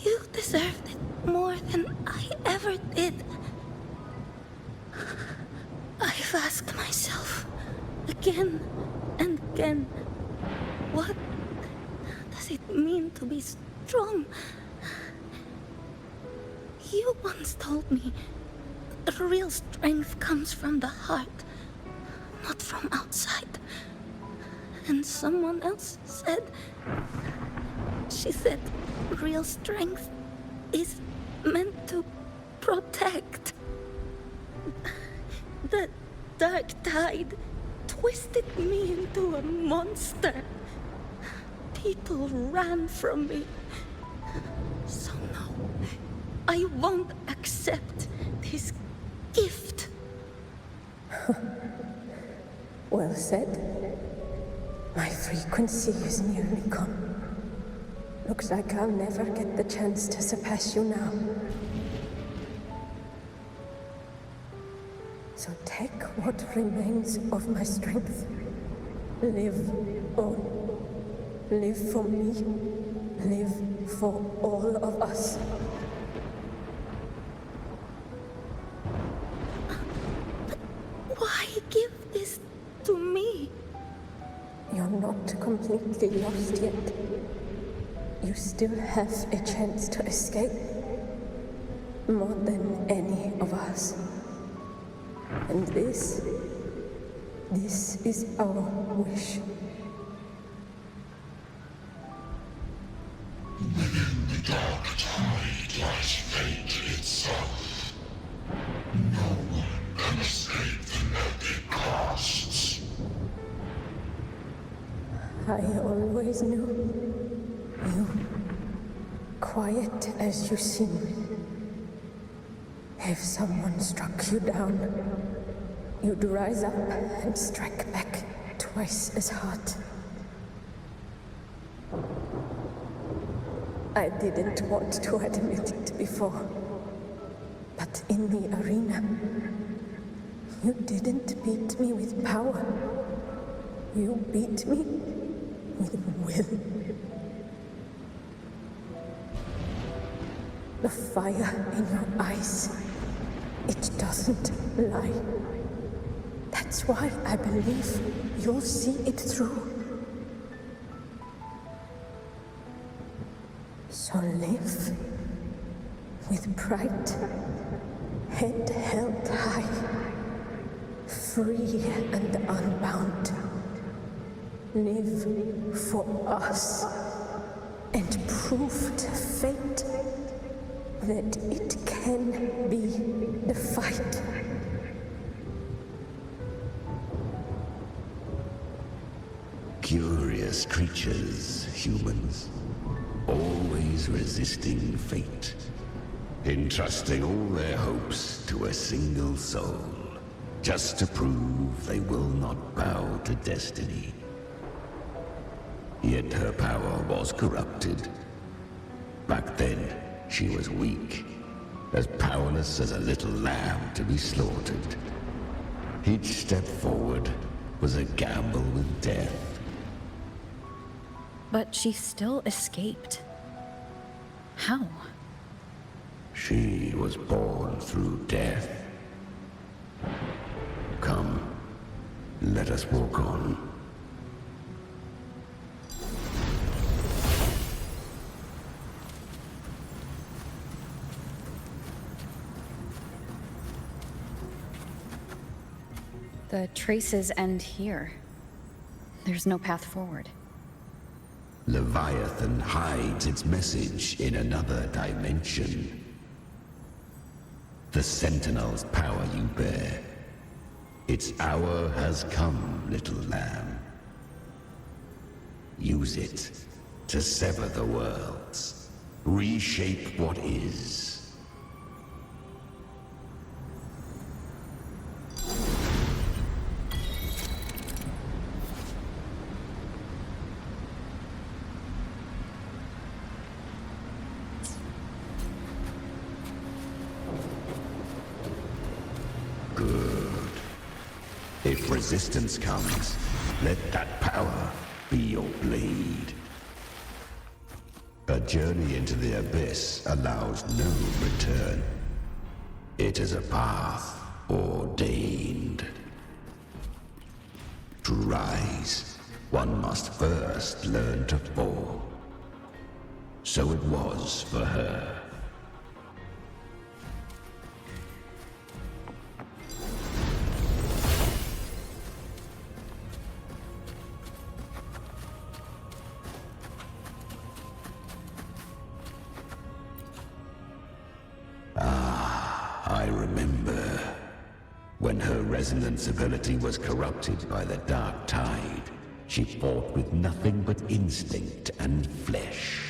You deserved it more than I ever did. I've asked myself again and again, what does it mean to be strong? You once told me real strength comes from the heart, not from outside. And someone else said, she said, real strength is meant to protect. The dark tide twisted me into a monster. People ran from me. So no, I won't accept this gift. Well said. My frequency is nearly gone. Looks like I'll never get the chance to surpass you now. So take what remains of my strength. Live on. Live for me. Live for all of us. But why give this to me? You're not completely lost yet. You still have a chance to escape. More than any of us. And this is our wish. Within the dark tide lies fate itself. No one can escape the net it casts. I always knew. You, quiet as you seem. If someone struck you down, you'd rise up and strike back twice as hard. I didn't want to admit it before, but in the arena, you didn't beat me with power. You beat me with will. The fire in your eyes, it doesn't lie. That That's why I believe you'll see it through. So live with pride, head held high, free and unbound. Live for us and prove to fate that it can be defied. Curious creatures, humans, always resisting fate, entrusting all their hopes to a single soul, just to prove they will not bow to destiny. Yet her power was corrupted. Back then, she was weak, as powerless as a little lamb to be slaughtered. Each step forward was a gamble with death. But she still escaped. How? She was born through death. Come, let us walk on. The traces end here. There's no path forward. Leviathan hides its message in another dimension. The Sentinel's power you bear. Its hour has come, little lamb. Use it to sever the worlds. Reshape what is. If resistance comes, let that power be your blade. A journey into the abyss allows no return. It is a path ordained. To rise, one must first learn to fall. So it was for her. I remember when her resonance ability was corrupted by the dark tide. She fought with nothing but instinct and flesh.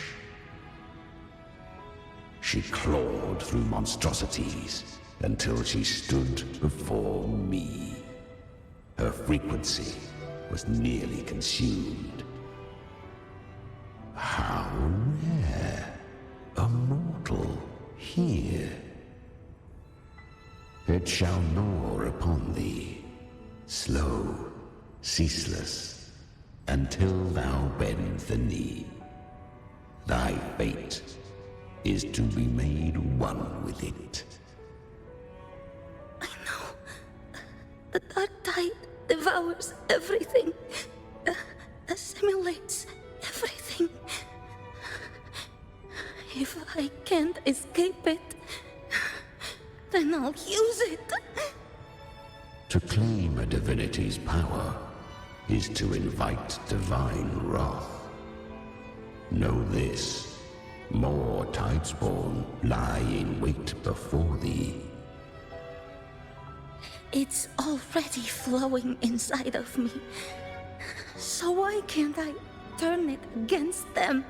She clawed through monstrosities until she stood before me. Her frequency was nearly consumed. How rare! A mortal here. It shall gnaw upon thee, slow, ceaseless, until thou bend the knee. Thy fate is to be made one with it. I know. The dark tide devours everything, assimilates everything. If I can't escape it, then I'll use it. To claim a divinity's power is to invite divine wrath. Know this, more Tidespawn lie in wait before thee. It's already flowing inside of me. So why can't I turn it against them?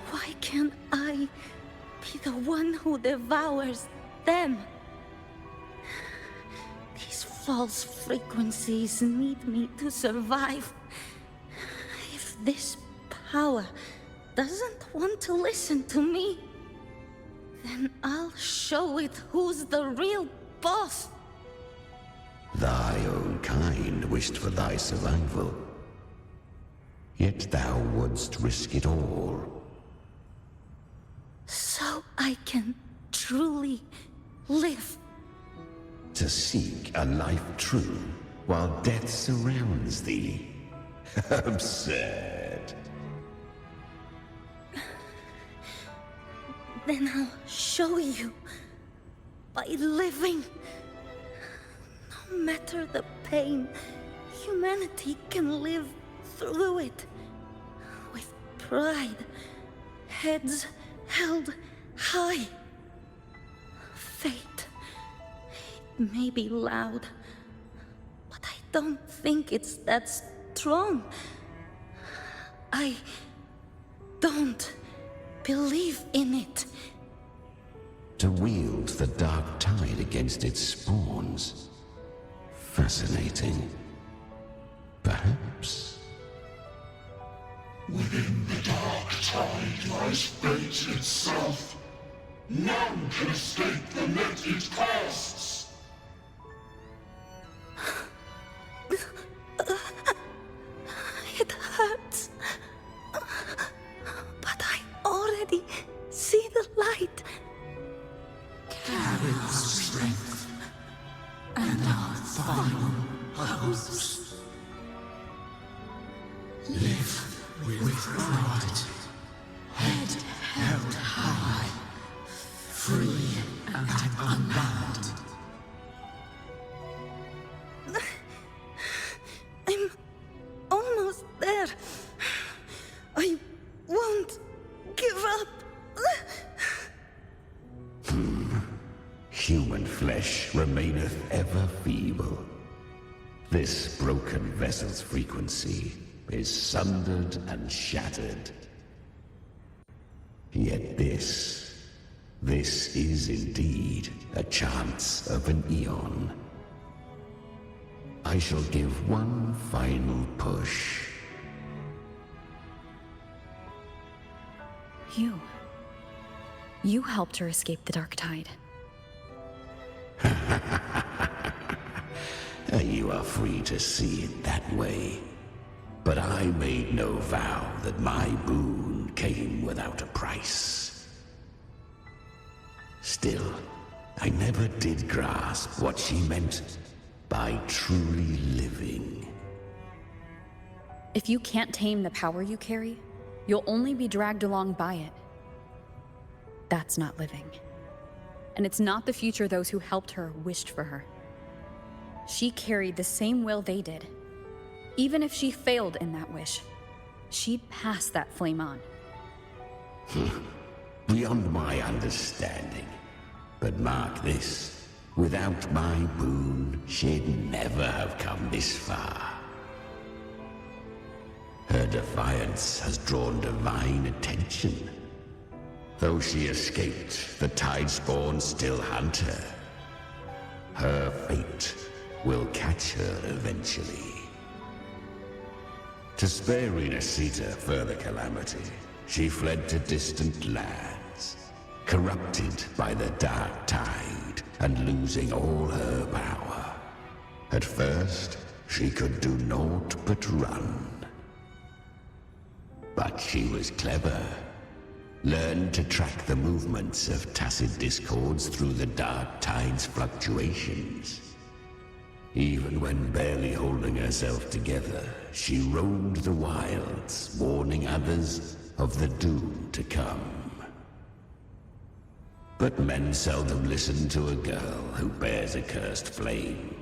Why can't I be the one who devours them? These false frequencies need me to survive. If this power doesn't want to listen to me, then I'll show it who's the real boss. Thy own kind wished for thy survival. Yet thou wouldst risk it all. So I can truly live. to seek a life true while death surrounds thee. Absurd. Then I'll show you. By living. No matter the pain, humanity can live through it. With pride. Heads held high. Fate. It may be loud, but I don't think it's that strong. I don't believe in it. To wield the dark tide against its spawns. Fascinating. Perhaps. Within the dark tide lies fate itself. None can escape the net it casts. It hurts. But I already see the light. Carry our strength and our final hopes. Live with pride, head held high, free and unbound. I'm almost there. I won't give up. Human flesh remaineth ever feeble. This broken vessel's frequency is sundered and shattered. Yet this is indeed a chance of an eon. I shall give one final push. You helped her escape the dark tide. You are free to see it that way. But I made no vow that my boon came without a price. Still, I never did grasp what she meant by truly living. If you can't tame the power you carry, you'll only be dragged along by it. That's not living. And it's not the future those who helped her wished for her. She carried the same will they did. Even if she failed in that wish, she'd pass that flame on. Beyond my understanding. But mark this, without my boon, she'd never have come this far. Her defiance has drawn divine attention. Though she escaped, the Tidespawn still hunt her. Her fate will catch her eventually. To spare Renacita further calamity, she fled to distant lands, corrupted by the dark tide and losing all her power. At first, she could do naught but run. But she was clever. Learned to track the movements of tacit discords through the dark tide's fluctuations. Even when barely holding herself together, she roamed the wilds, warning others of the doom to come. But men seldom listen to a girl who bears a cursed flame.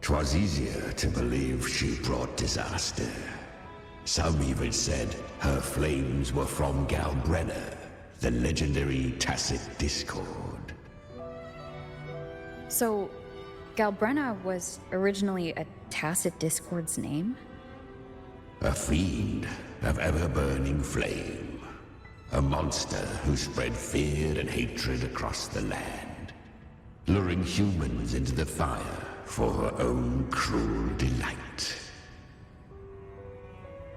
'Twas easier to believe she brought disaster. Some even said her flames were from Galbrenna, the legendary tacit discord. So, Galbrenna was originally a tacit discord's name? A fiend of ever-burning flame. A monster who spread fear and hatred across the land, luring humans into the fire for her own cruel delight.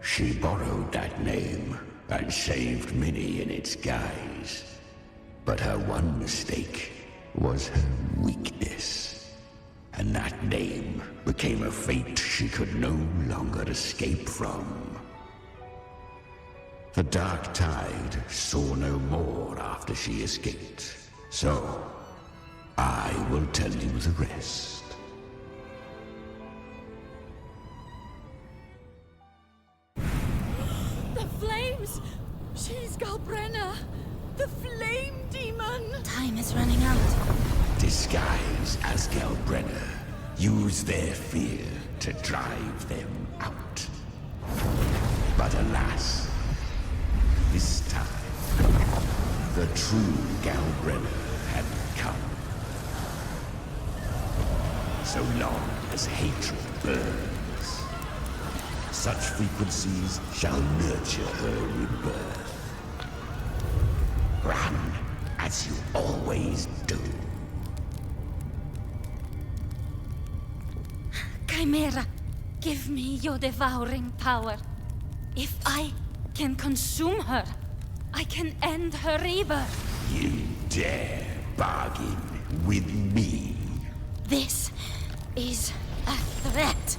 She borrowed that name and saved many in its guise. But her one mistake was her weakness. And that name became a fate she could no longer escape from. The dark tide saw no more after she escaped. So, I will tell you the rest. The flames! She's Galbrenna! The flame demon! Time is running out. Disguise as Galbrenna. Use their fear to drive them out. But alas, this time, the true Galbrenna had come. So long as hatred burns, such frequencies shall nurture her rebirth. Run, as you always do. Chimera, give me your devouring power. If I can consume her, I can end her rebirth. You dare bargain with me? This is a threat.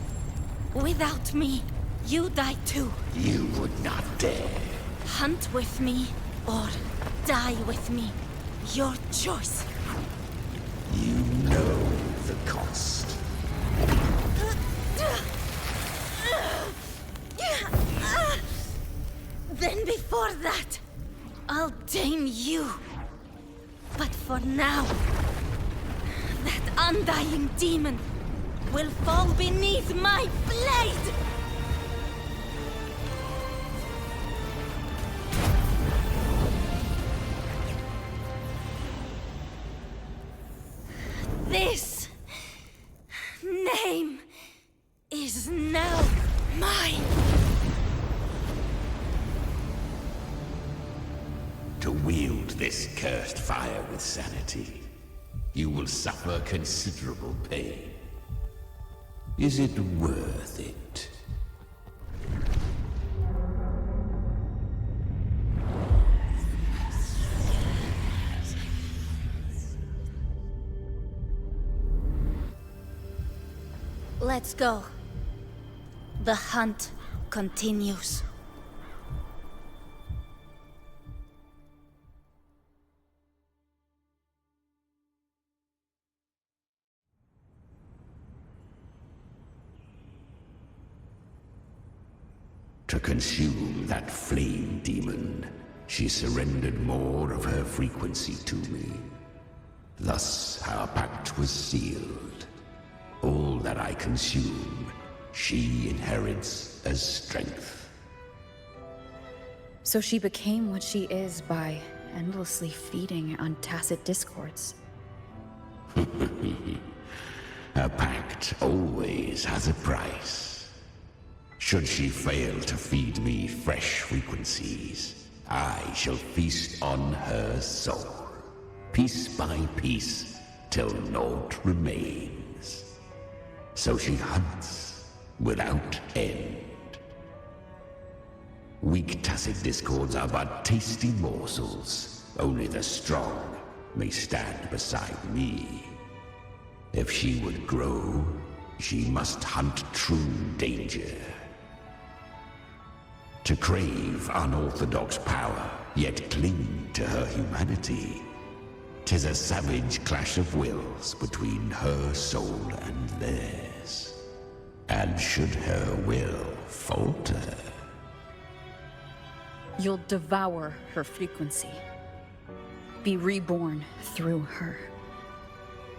Without me, you die too. You would not dare. Hunt with me, or die with me. Your choice. You know the cost. Then before that, I'll tame you. But for now, that undying demon will fall beneath my blade! This name is now mine. To wield this cursed fire with sanity, you will suffer considerable pain. Is it worth it? Let's go. The hunt continues. To consume that flame demon, she surrendered more of her frequency to me. Thus, our pact was sealed. All that I consume, she inherits as strength. So she became what she is by endlessly feeding on tacit discords. A pact always has a price. Should she fail to feed me fresh frequencies, I shall feast on her soul, piece by piece, till naught remains. So she hunts without end. Weak tacit discords are but tasty morsels. Only the strong may stand beside me. If she would grow, she must hunt true danger. To crave unorthodox power, yet cling to her humanity, 'tis a savage clash of wills between her soul and theirs. And should her will falter, You'll devour her frequency. Be reborn through her.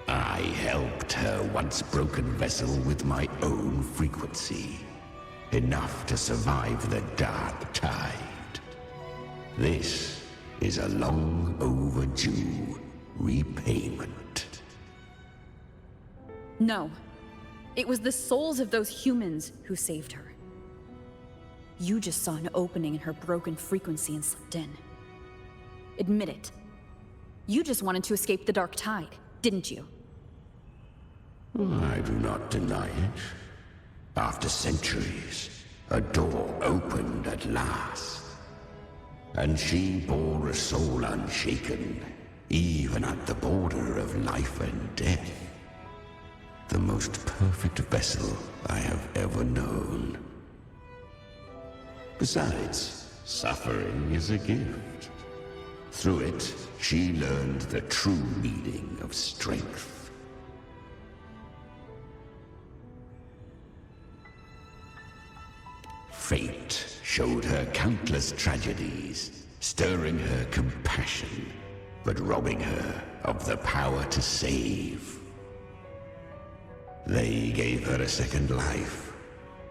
I helped her once broken vessel with my own frequency. Enough to survive the dark tide. This is a long overdue repayment. No. It was the souls of those humans who saved her. You just saw an opening in her broken frequency and slipped in. Admit it. You just wanted to escape the dark tide, didn't you? I do not deny it. After centuries, a door opened at last. And she bore a soul unshaken, even at the border of life and death. The most perfect vessel I have ever known. Besides, suffering is a gift. Through it, she learned the true meaning of strength. Fate showed her countless tragedies, stirring her compassion, but robbing her of the power to save. They gave her a second life,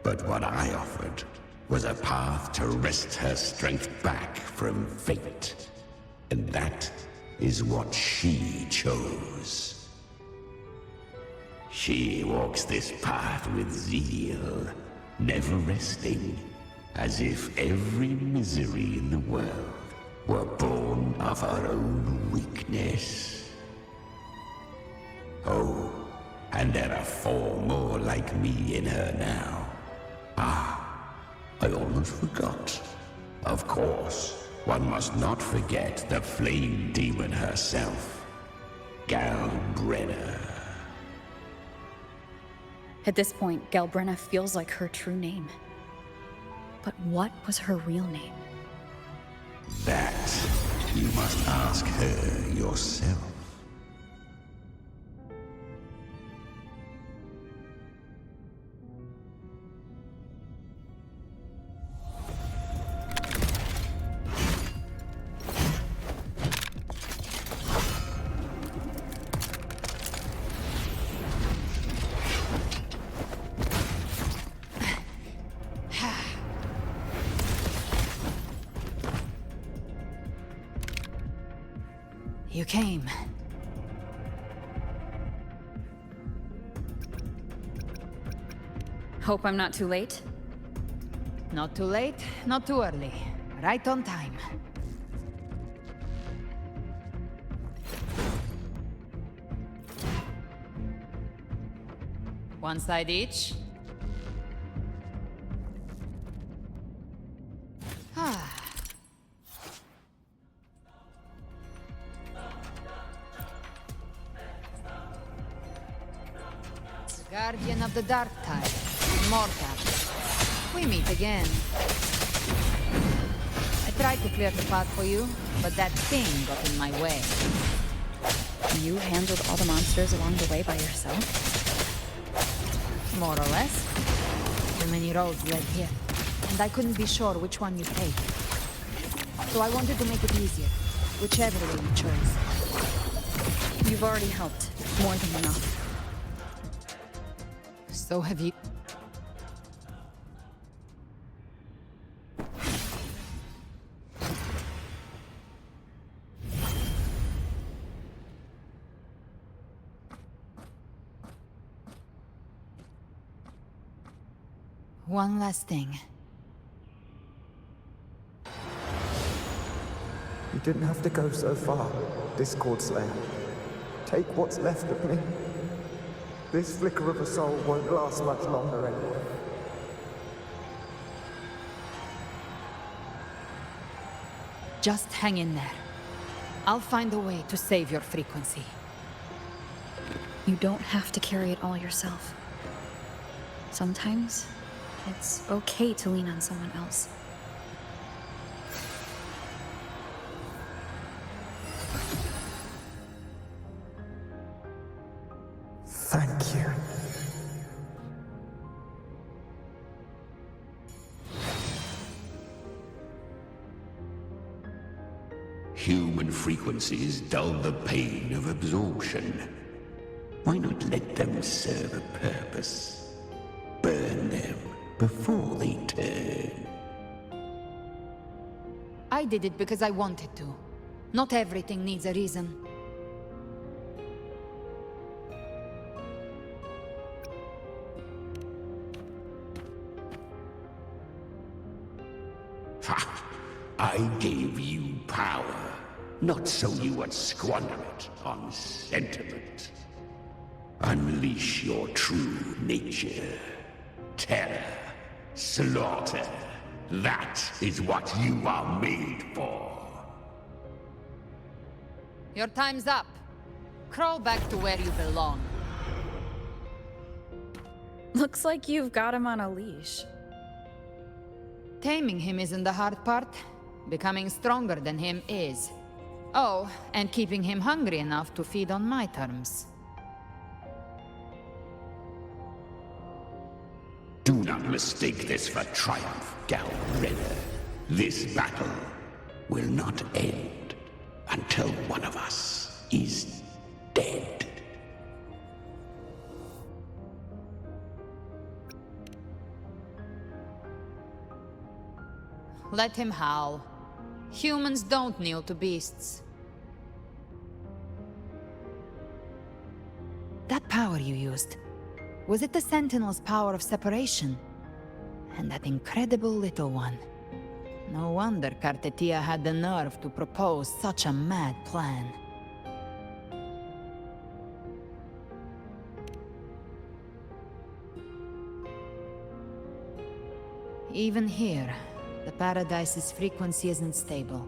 but what I offered was a path to wrest her strength back from fate. And that is what she chose. She walks this path with zeal, never resting, as if every misery in the world were born of her own weakness. Oh, and there are 4 more like me in her now. Ah, I almost forgot. Of course, one must not forget the flame demon herself, Galbrenna. At this point, Galbrenna feels like her true name. But what was her real name? That you must ask her yourself. You came. Hope I'm not too late? Not too late, not too early. Right on time. One side each. Ah. Guardian of the Dark Tide, Mortar. We meet again. I tried to clear the path for you, but that thing got in my way. You handled all the monsters along the way by yourself? More or less. Too many roads led here, and I couldn't be sure which one you'd take. So I wanted to make it easier, whichever way you chose. You've already helped, more than enough. So have you... One last thing. You didn't have to go so far, Discord Slayer. Take what's left of me. This flicker of a soul won't last much longer anyway. Just hang in there. I'll find a way to save your frequency. You don't have to carry it all yourself. Sometimes, it's okay to lean on someone else. Thank you. Human frequencies dull the pain of absorption. Why not let them serve a purpose? Burn them before they turn. I did it because I wanted to. Not everything needs a reason. Ha! I gave you power, not so you would squander it on sentiment. Unleash your true nature. Terror, slaughter. That is what you are made for. Your time's up. Crawl back to where you belong. Looks like you've got him on a leash. Taming him isn't the hard part. Becoming stronger than him is. Oh, and keeping him hungry enough to feed on my terms. Do not mistake this for triumph, Galred. This battle will not end until one of us is dead. Let him howl. Humans don't kneel to beasts. That power you used, was it the Sentinel's power of separation? And that incredible little one. No wonder Kartetia had the nerve to propose such a mad plan. Even here, the Paradise's frequency isn't stable,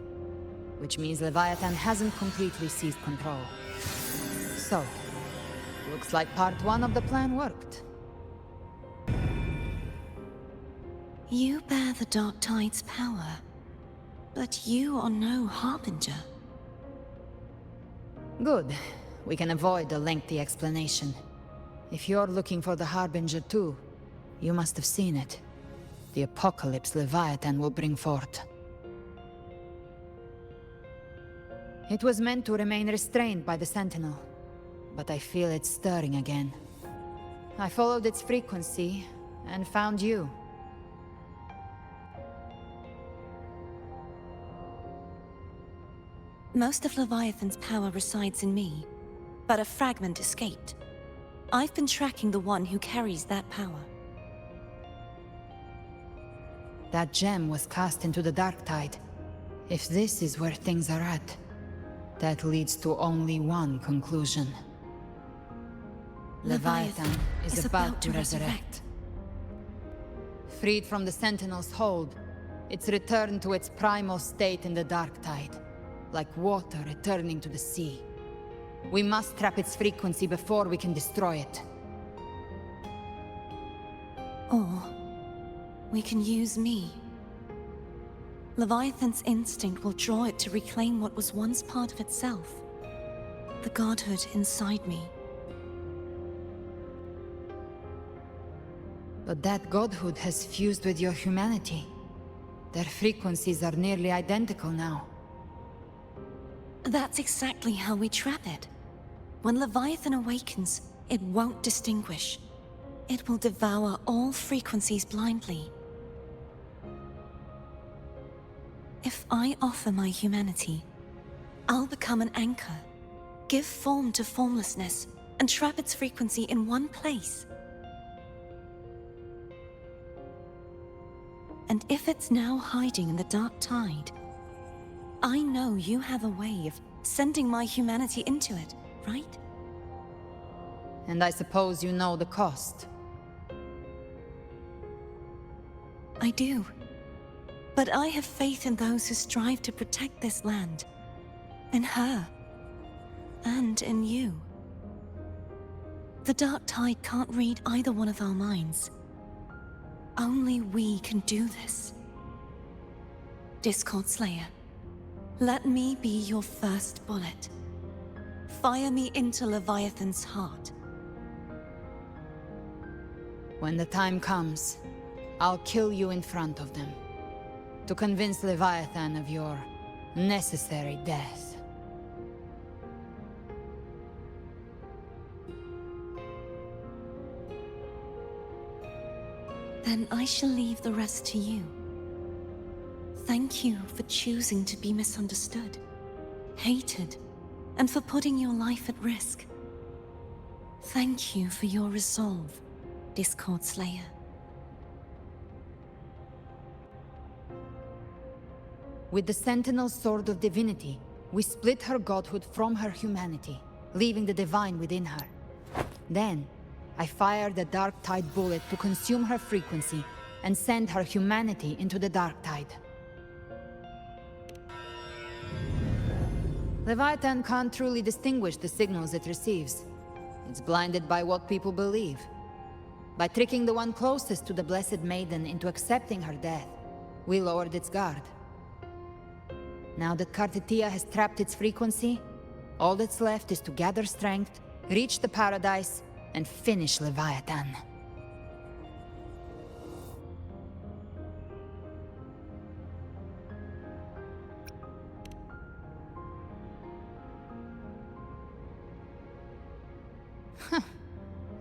which means Leviathan hasn't completely seized control. So, looks like part one of the plan worked. You bear the Dark Tide's power, but you are no Harbinger. Good. We can avoid a lengthy explanation. If you're looking for the Harbinger too, you must have seen it. The apocalypse Leviathan will bring forth. It was meant to remain restrained by the Sentinel, but I feel it stirring again. I followed its frequency, and found you. Most of Leviathan's power resides in me, but a fragment escaped. I've been tracking the one who carries that power. That gem was cast into the Dark Tide. If this is where things are at, that leads to only one conclusion. Leviathan is about to resurrect. Freed from the Sentinel's hold, it's returned to its primal state in the Dark Tide, like water returning to the sea. We must trap its frequency before we can destroy it. Or we can use me. Leviathan's instinct will draw it to reclaim what was once part of itself. The godhood inside me. But that godhood has fused with your humanity. Their frequencies are nearly identical now. That's exactly how we trap it. When Leviathan awakens, it won't distinguish. It will devour all frequencies blindly. If I offer my humanity, I'll become an anchor, give form to formlessness, and trap its frequency in one place. And if it's now hiding in the Dark Tide, I know you have a way of sending my humanity into it, right? And I suppose you know the cost. I do. But I have faith in those who strive to protect this land. In her. And in you. The Dark Tide can't read either one of our minds. Only we can do this. Discord Slayer, let me be your first bullet. Fire me into Leviathan's heart. When the time comes, I'll kill you in front of them. To convince Leviathan of your necessary death. Then I shall leave the rest to you. Thank you for choosing to be misunderstood, hated, and for putting your life at risk. Thank you for your resolve, Discord Slayer. With the Sentinel's Sword of Divinity, we split her godhood from her humanity, leaving the divine within her. Then, I fired the Dark Tide bullet to consume her frequency and send her humanity into the Dark Tide. Leviathan can't truly distinguish the signals it receives. It's blinded by what people believe. By tricking the one closest to the Blessed Maiden into accepting her death, we lowered its guard. Now that Kartetia has trapped its frequency, all that's left is to gather strength, reach the paradise, and finish Leviathan.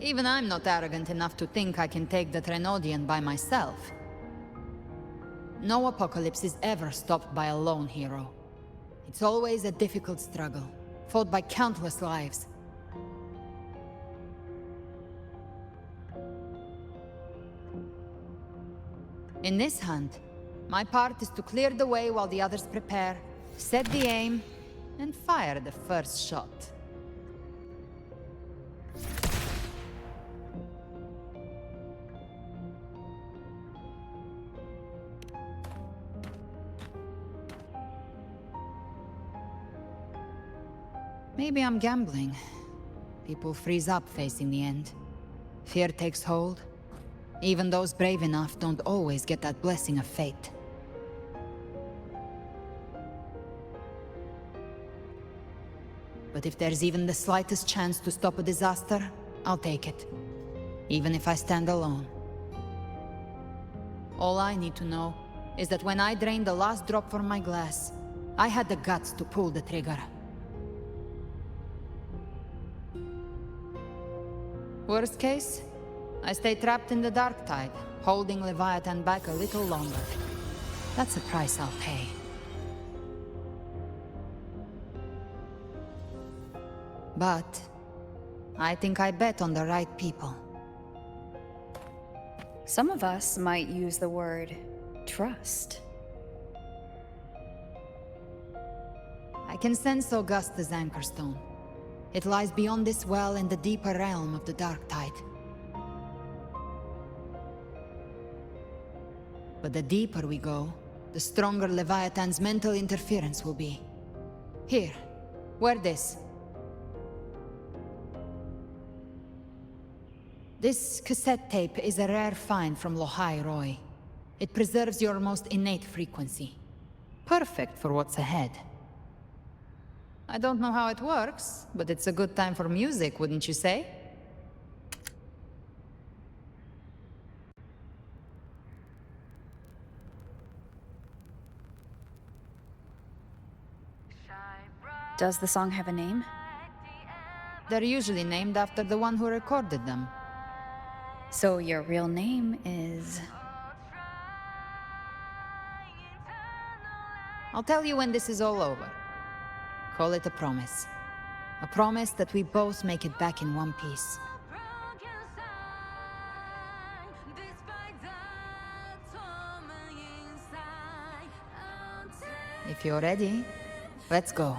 Even I'm not arrogant enough to think I can take the Threnodian by myself. No apocalypse is ever stopped by a lone hero. It's always a difficult struggle, fought by countless lives. In this hunt, my part is to clear the way while the others prepare, set the aim, and fire the first shot. Maybe I'm gambling. People freeze up facing the end. Fear takes hold. Even those brave enough don't always get that blessing of fate. But if there's even the slightest chance to stop a disaster, I'll take it. Even if I stand alone. All I need to know is that when I drained the last drop from my glass, I had the guts to pull the trigger. Worst case, I stay trapped in the dark tide, holding Leviathan back a little longer. That's the price I'll pay. But I think I bet on the right people. Some of us might use the word trust. I can sense Augusta's anchor stone. It lies beyond this well in the deeper realm of the dark tide. But the deeper we go, the stronger Leviathan's mental interference will be. Here, wear this. This cassette tape is a rare find from Lohai Roy. It preserves your most innate frequency. Perfect for what's ahead. I don't know how it works, but it's a good time for music, wouldn't you say? Does the song have a name? They're usually named after the one who recorded them. So your real name is... I'll tell you when this is all over. Call it a promise. A promise that we both make it back in one piece. If you're ready, let's go.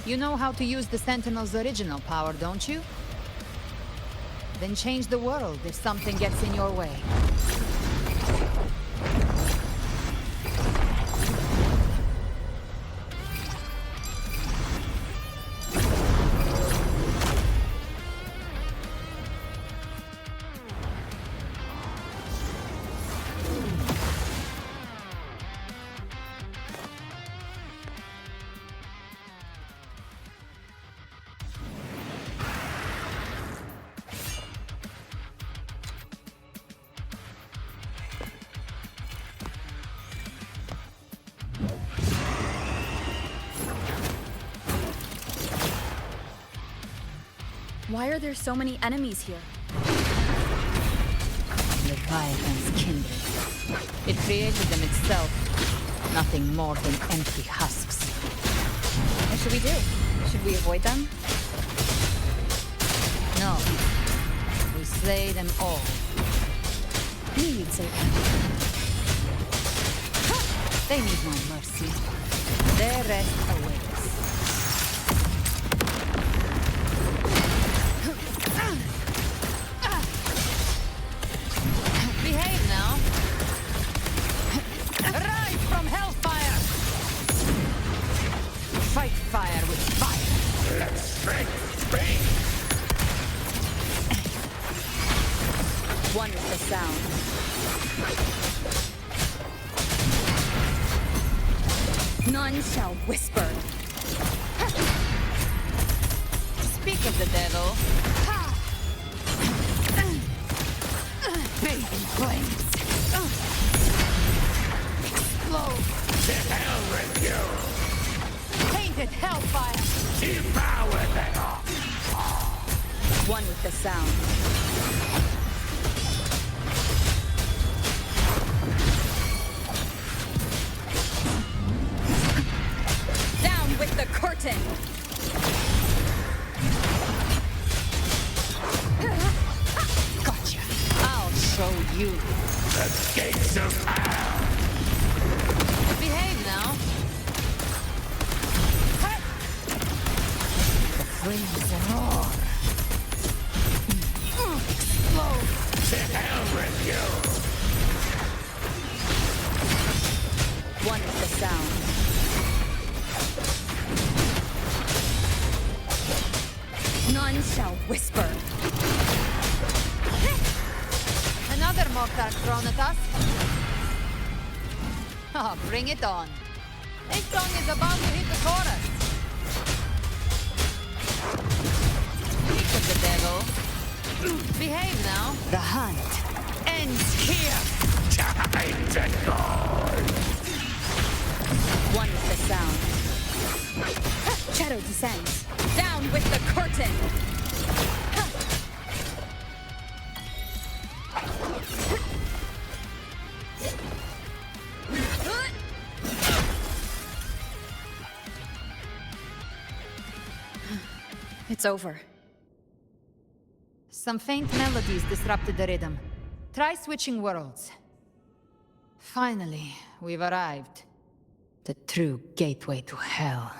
You know how to use the Sentinel's original power, don't you? Then change the world if something gets in your way. Why are there so many enemies here? Leviathan's kindred. It created them itself. Nothing more than empty husks. What should we do? Should we avoid them? No. We slay them all. You'd say that. They need no mercy. Their rest awaits. None shall whisper. Speak of the devil. Baby flames. Explode. To hell with you! Painted hellfire. Devour them! One with the sound. Down with the curtain! Gotcha. I'll show you. The gates of hell! Behave now. The flames roar. Explode. To hell with you! One with the sound. None shall whisper. Another mortar thrown at us. Oh, bring it on. This song is about to hit the chorus. Speak of the devil. Behave now. The hunt ends here. Time to go! One with the sound. Shadow descends. Down with the curtain! It's over. Some faint melodies disrupted the rhythm. Try switching worlds. Finally, we've arrived. The true gateway to hell.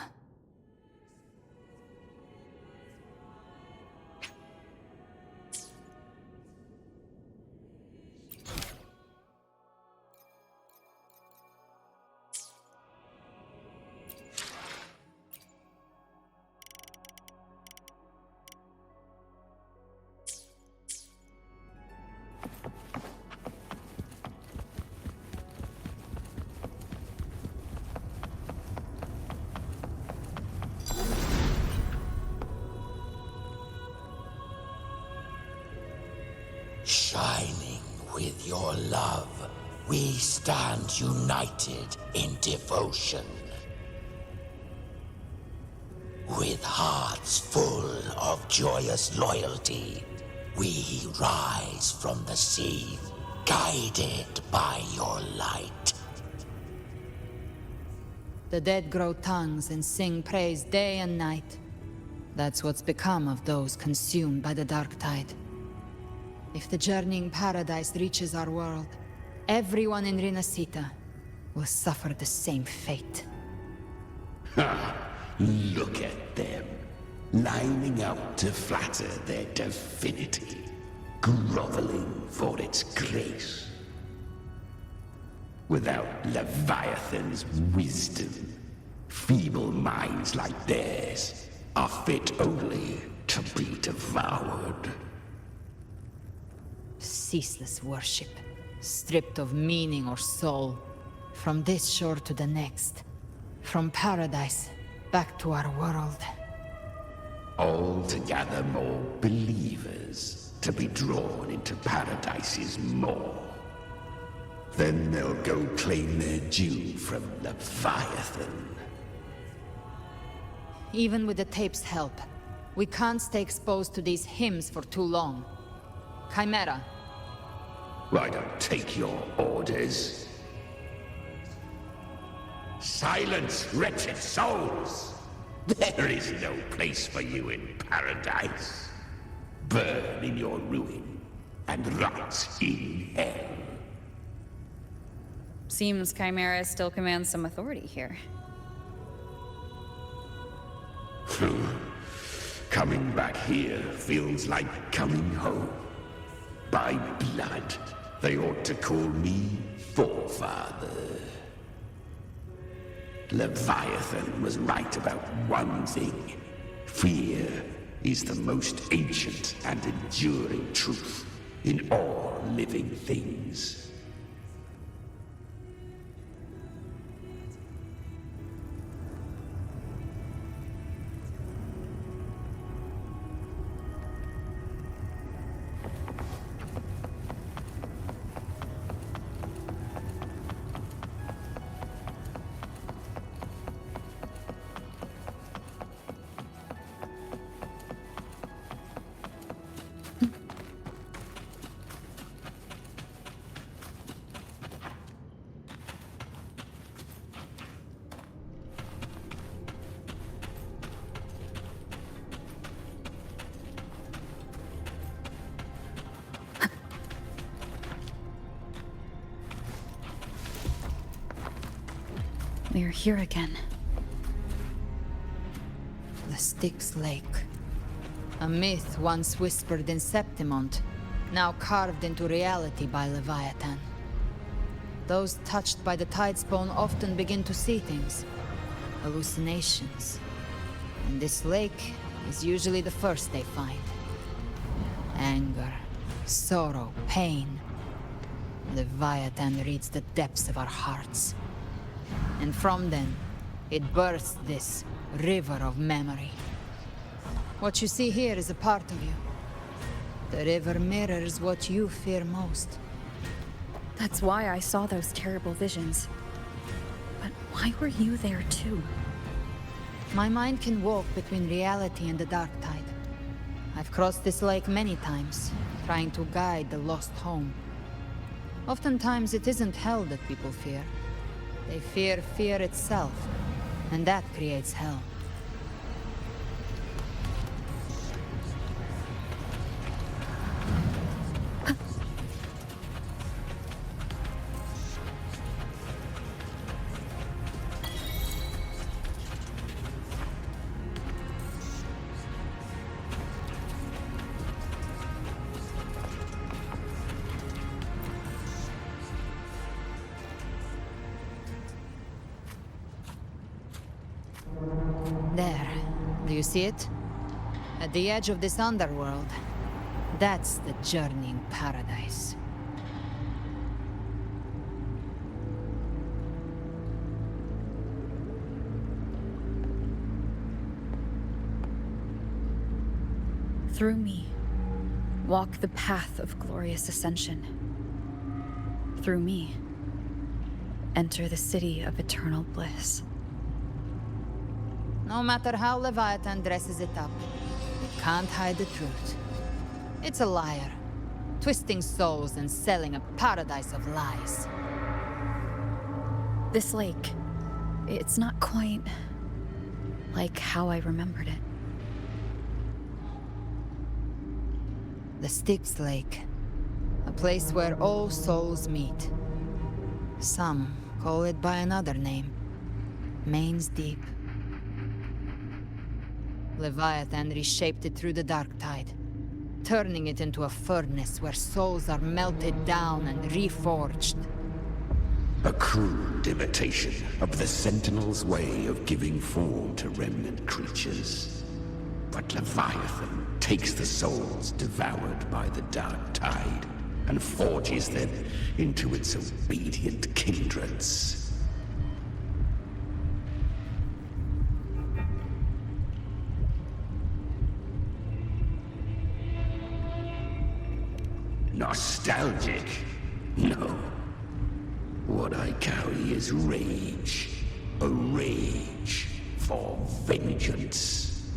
Shining with your love, we stand united in devotion. With hearts full of joyous loyalty, we rise from the sea, guided by your light. The dead grow tongues and sing praise day and night. That's what's become of those consumed by the dark tide. If the journeying paradise reaches our world, everyone in Rinascita will suffer the same fate. Ha! Look at them, lining up to flatter their divinity, groveling for its grace. Without Leviathan's wisdom, feeble minds like theirs are fit only to be devoured. Ceaseless worship, stripped of meaning or soul. From this shore to the next. From paradise back to our world. All to gather more believers to be drawn into Paradise's maw. Then they'll go claim their due from Leviathan. Even with the tape's help, we can't stay exposed to these hymns for too long. Chimera. I don't take your orders. Silence, wretched souls! There is no place for you in paradise. Burn in your ruin and rot in hell. Seems Chimera still commands some authority here. Coming back here feels like coming home. By blood, they ought to call me Forefather. Leviathan was right about one thing. Fear is the most ancient and enduring truth. in all living things. We're here again. The Styx Lake. A myth once whispered in Septimont, now carved into reality by Leviathan. Those touched by the Tidespawn often begin to see things. Hallucinations. And this lake is usually the first they find. Anger, sorrow, pain. Leviathan reads the depths of our hearts. And from them, it births this river of memory. What you see here is a part of you. The river mirrors what you fear most. That's why I saw those terrible visions. But why were you there too? My mind can walk between reality and the dark tide. I've crossed this lake many times, trying to guide the lost home. Oftentimes it isn't hell that people fear. They fear fear itself, and that creates hell. There. Do you see it? At the edge of this underworld. That's the journeying paradise. Through me, walk the path of glorious ascension. Through me, enter the city of eternal bliss. No matter how Leviathan dresses it up, it can't hide the truth. It's a liar, twisting souls and selling a paradise of lies. This lake, it's not quite like how I remembered it. The Styx Lake, a place where all souls meet. Some call it by another name, Main's Deep. Leviathan reshaped it through the dark tide, turning it into a furnace where souls are melted down and reforged. A crude imitation of the Sentinel's way of giving form to remnant creatures. But Leviathan takes the souls devoured by the dark tide and forges them into its obedient kindreds. Nostalgic? No. What I carry is rage. A rage for vengeance.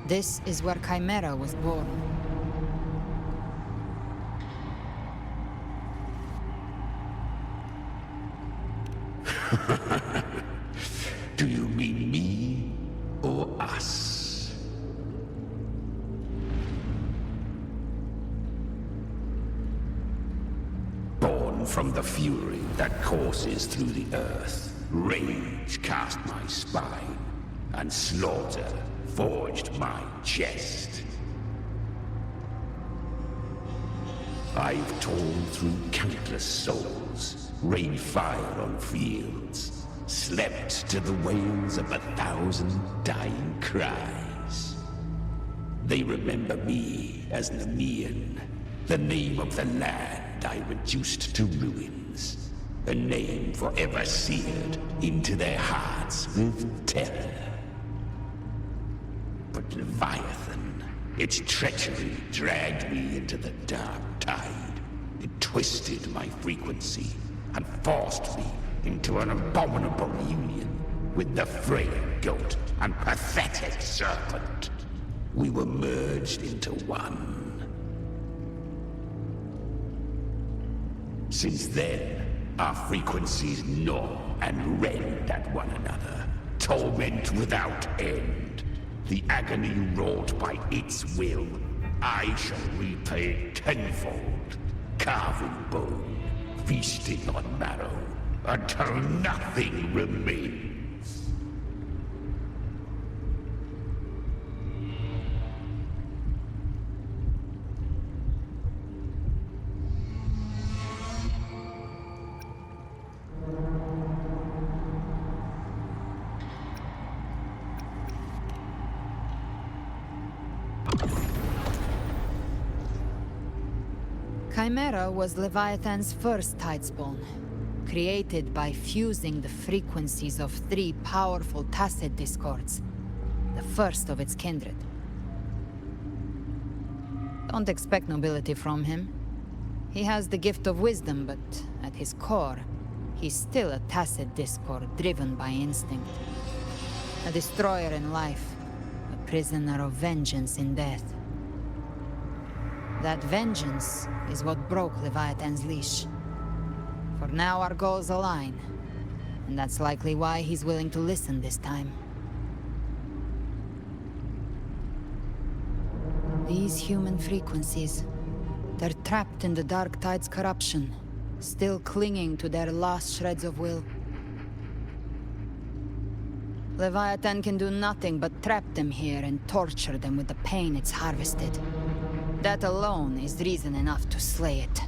This is where Chimera was born. Do you mean me or us? From the fury that courses through the earth, rage cast my spine, and slaughter forged my chest. I've torn through countless souls, rained fire on fields, slept to the wails of 1,000 dying cries. They remember me as Nemean, the name of the land I reduced to ruins. A name forever seared into their hearts with terror. But Leviathan, its treachery dragged me into the dark tide. It twisted my frequency and forced me into an abominable union with the frail goat and pathetic serpent. We were merged into one. Since then, our frequencies gnaw and rend at one another, torment without end. The agony wrought by its will, I shall repay tenfold, carving bone, feasting on marrow, until nothing remains. Chimera was Leviathan's first tidespawn, created by fusing the frequencies of 3 powerful tacit discords, the first of its kindred. Don't expect nobility from him. He has the gift of wisdom, but at his core, he's still a tacit discord driven by instinct. A destroyer in life, a prisoner of vengeance in death. That vengeance is what broke Leviathan's leash. For now our goals align, and that's likely why he's willing to listen this time. These human frequencies, they're trapped in the Dark Tide's corruption, still clinging to their last shreds of will. Leviathan can do nothing but trap them here and torture them with the pain it's harvested. That alone is reason enough to slay it.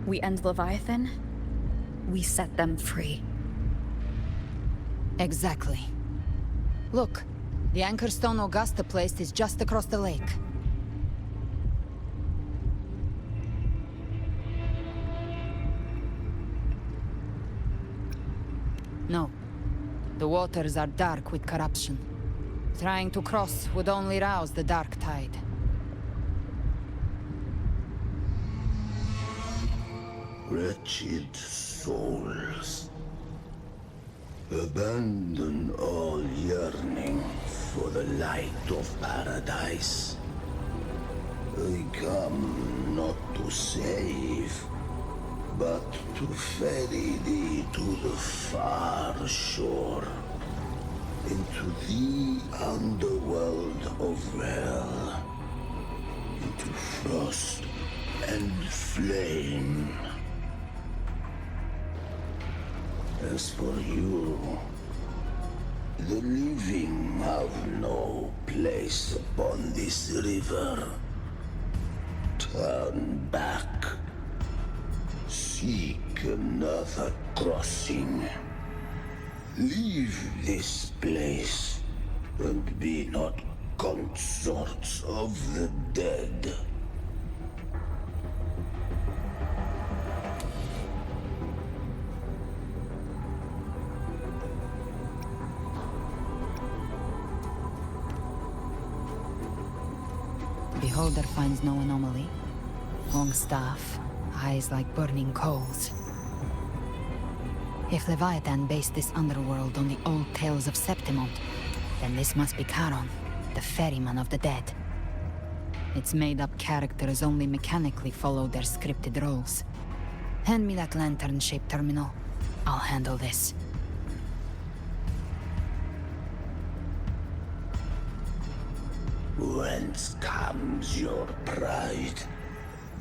We end Leviathan, we set them free. Exactly. Look, the anchor stone Augusta placed is just across the lake. No. The waters are dark with corruption. Trying to cross would only rouse the Dark Tide. Wretched souls, abandon all yearning for the light of paradise. I come not to save, but to ferry thee to the far shore, into the underworld of hell, into frost and flame. As for you, the living have no place upon this river. Turn back. Seek another crossing. Leave this place, and be not consorts of the dead. Beholder finds no anomaly. Long staff, eyes like burning coals. If Leviathan based this underworld on the old tales of Septimont, then this must be Charon, the ferryman of the dead. Its made-up characters only mechanically follow their scripted roles. Hand me that lantern-shaped terminal. I'll handle this. Whence comes your pride?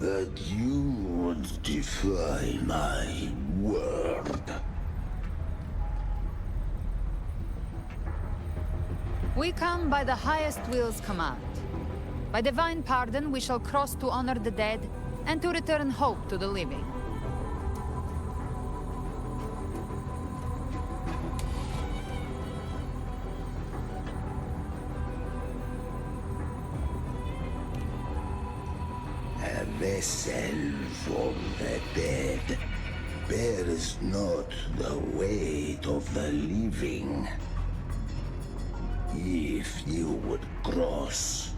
That you would defy my word? We come by the highest will's command. By divine pardon, we shall cross to honor the dead, and to return hope to the living. vessel for the dead bears not the weight of the living. If you would cross,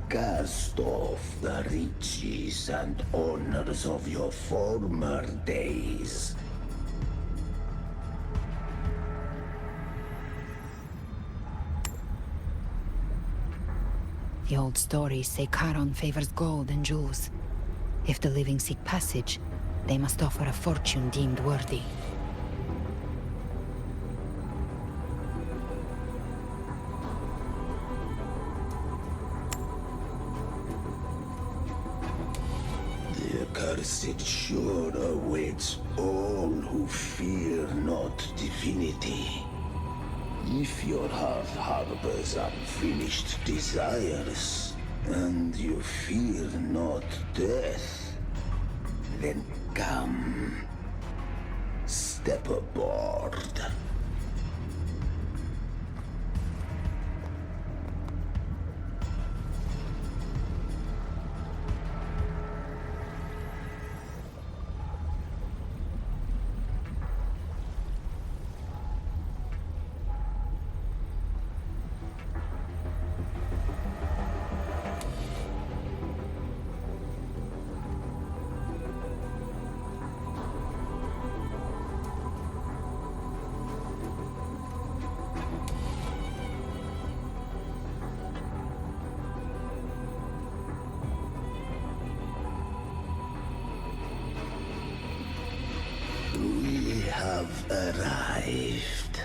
cast off the riches and honors of your former days. The old stories say Charon favors gold and jewels. If the living seek passage, they must offer a fortune deemed worthy. The accursed sure awaits all who fear not divinity. If your heart harbors unfinished desires, and you fear not death, then come, step aboard. We have arrived.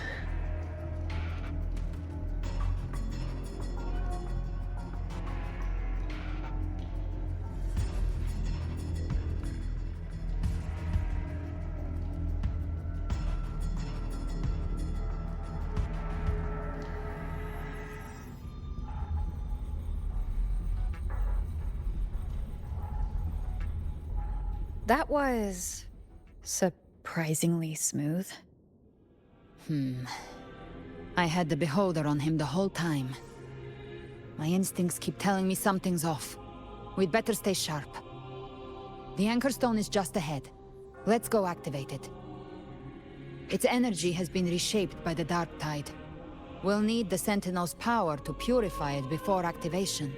That was surprisingly smooth. I had the beholder on him the whole time. My instincts keep telling me something's off. We'd better stay sharp. The anchor stone is just ahead. Let's go activate it. Its energy has been reshaped by the dark tide. We'll need the Sentinel's power to purify it before activation.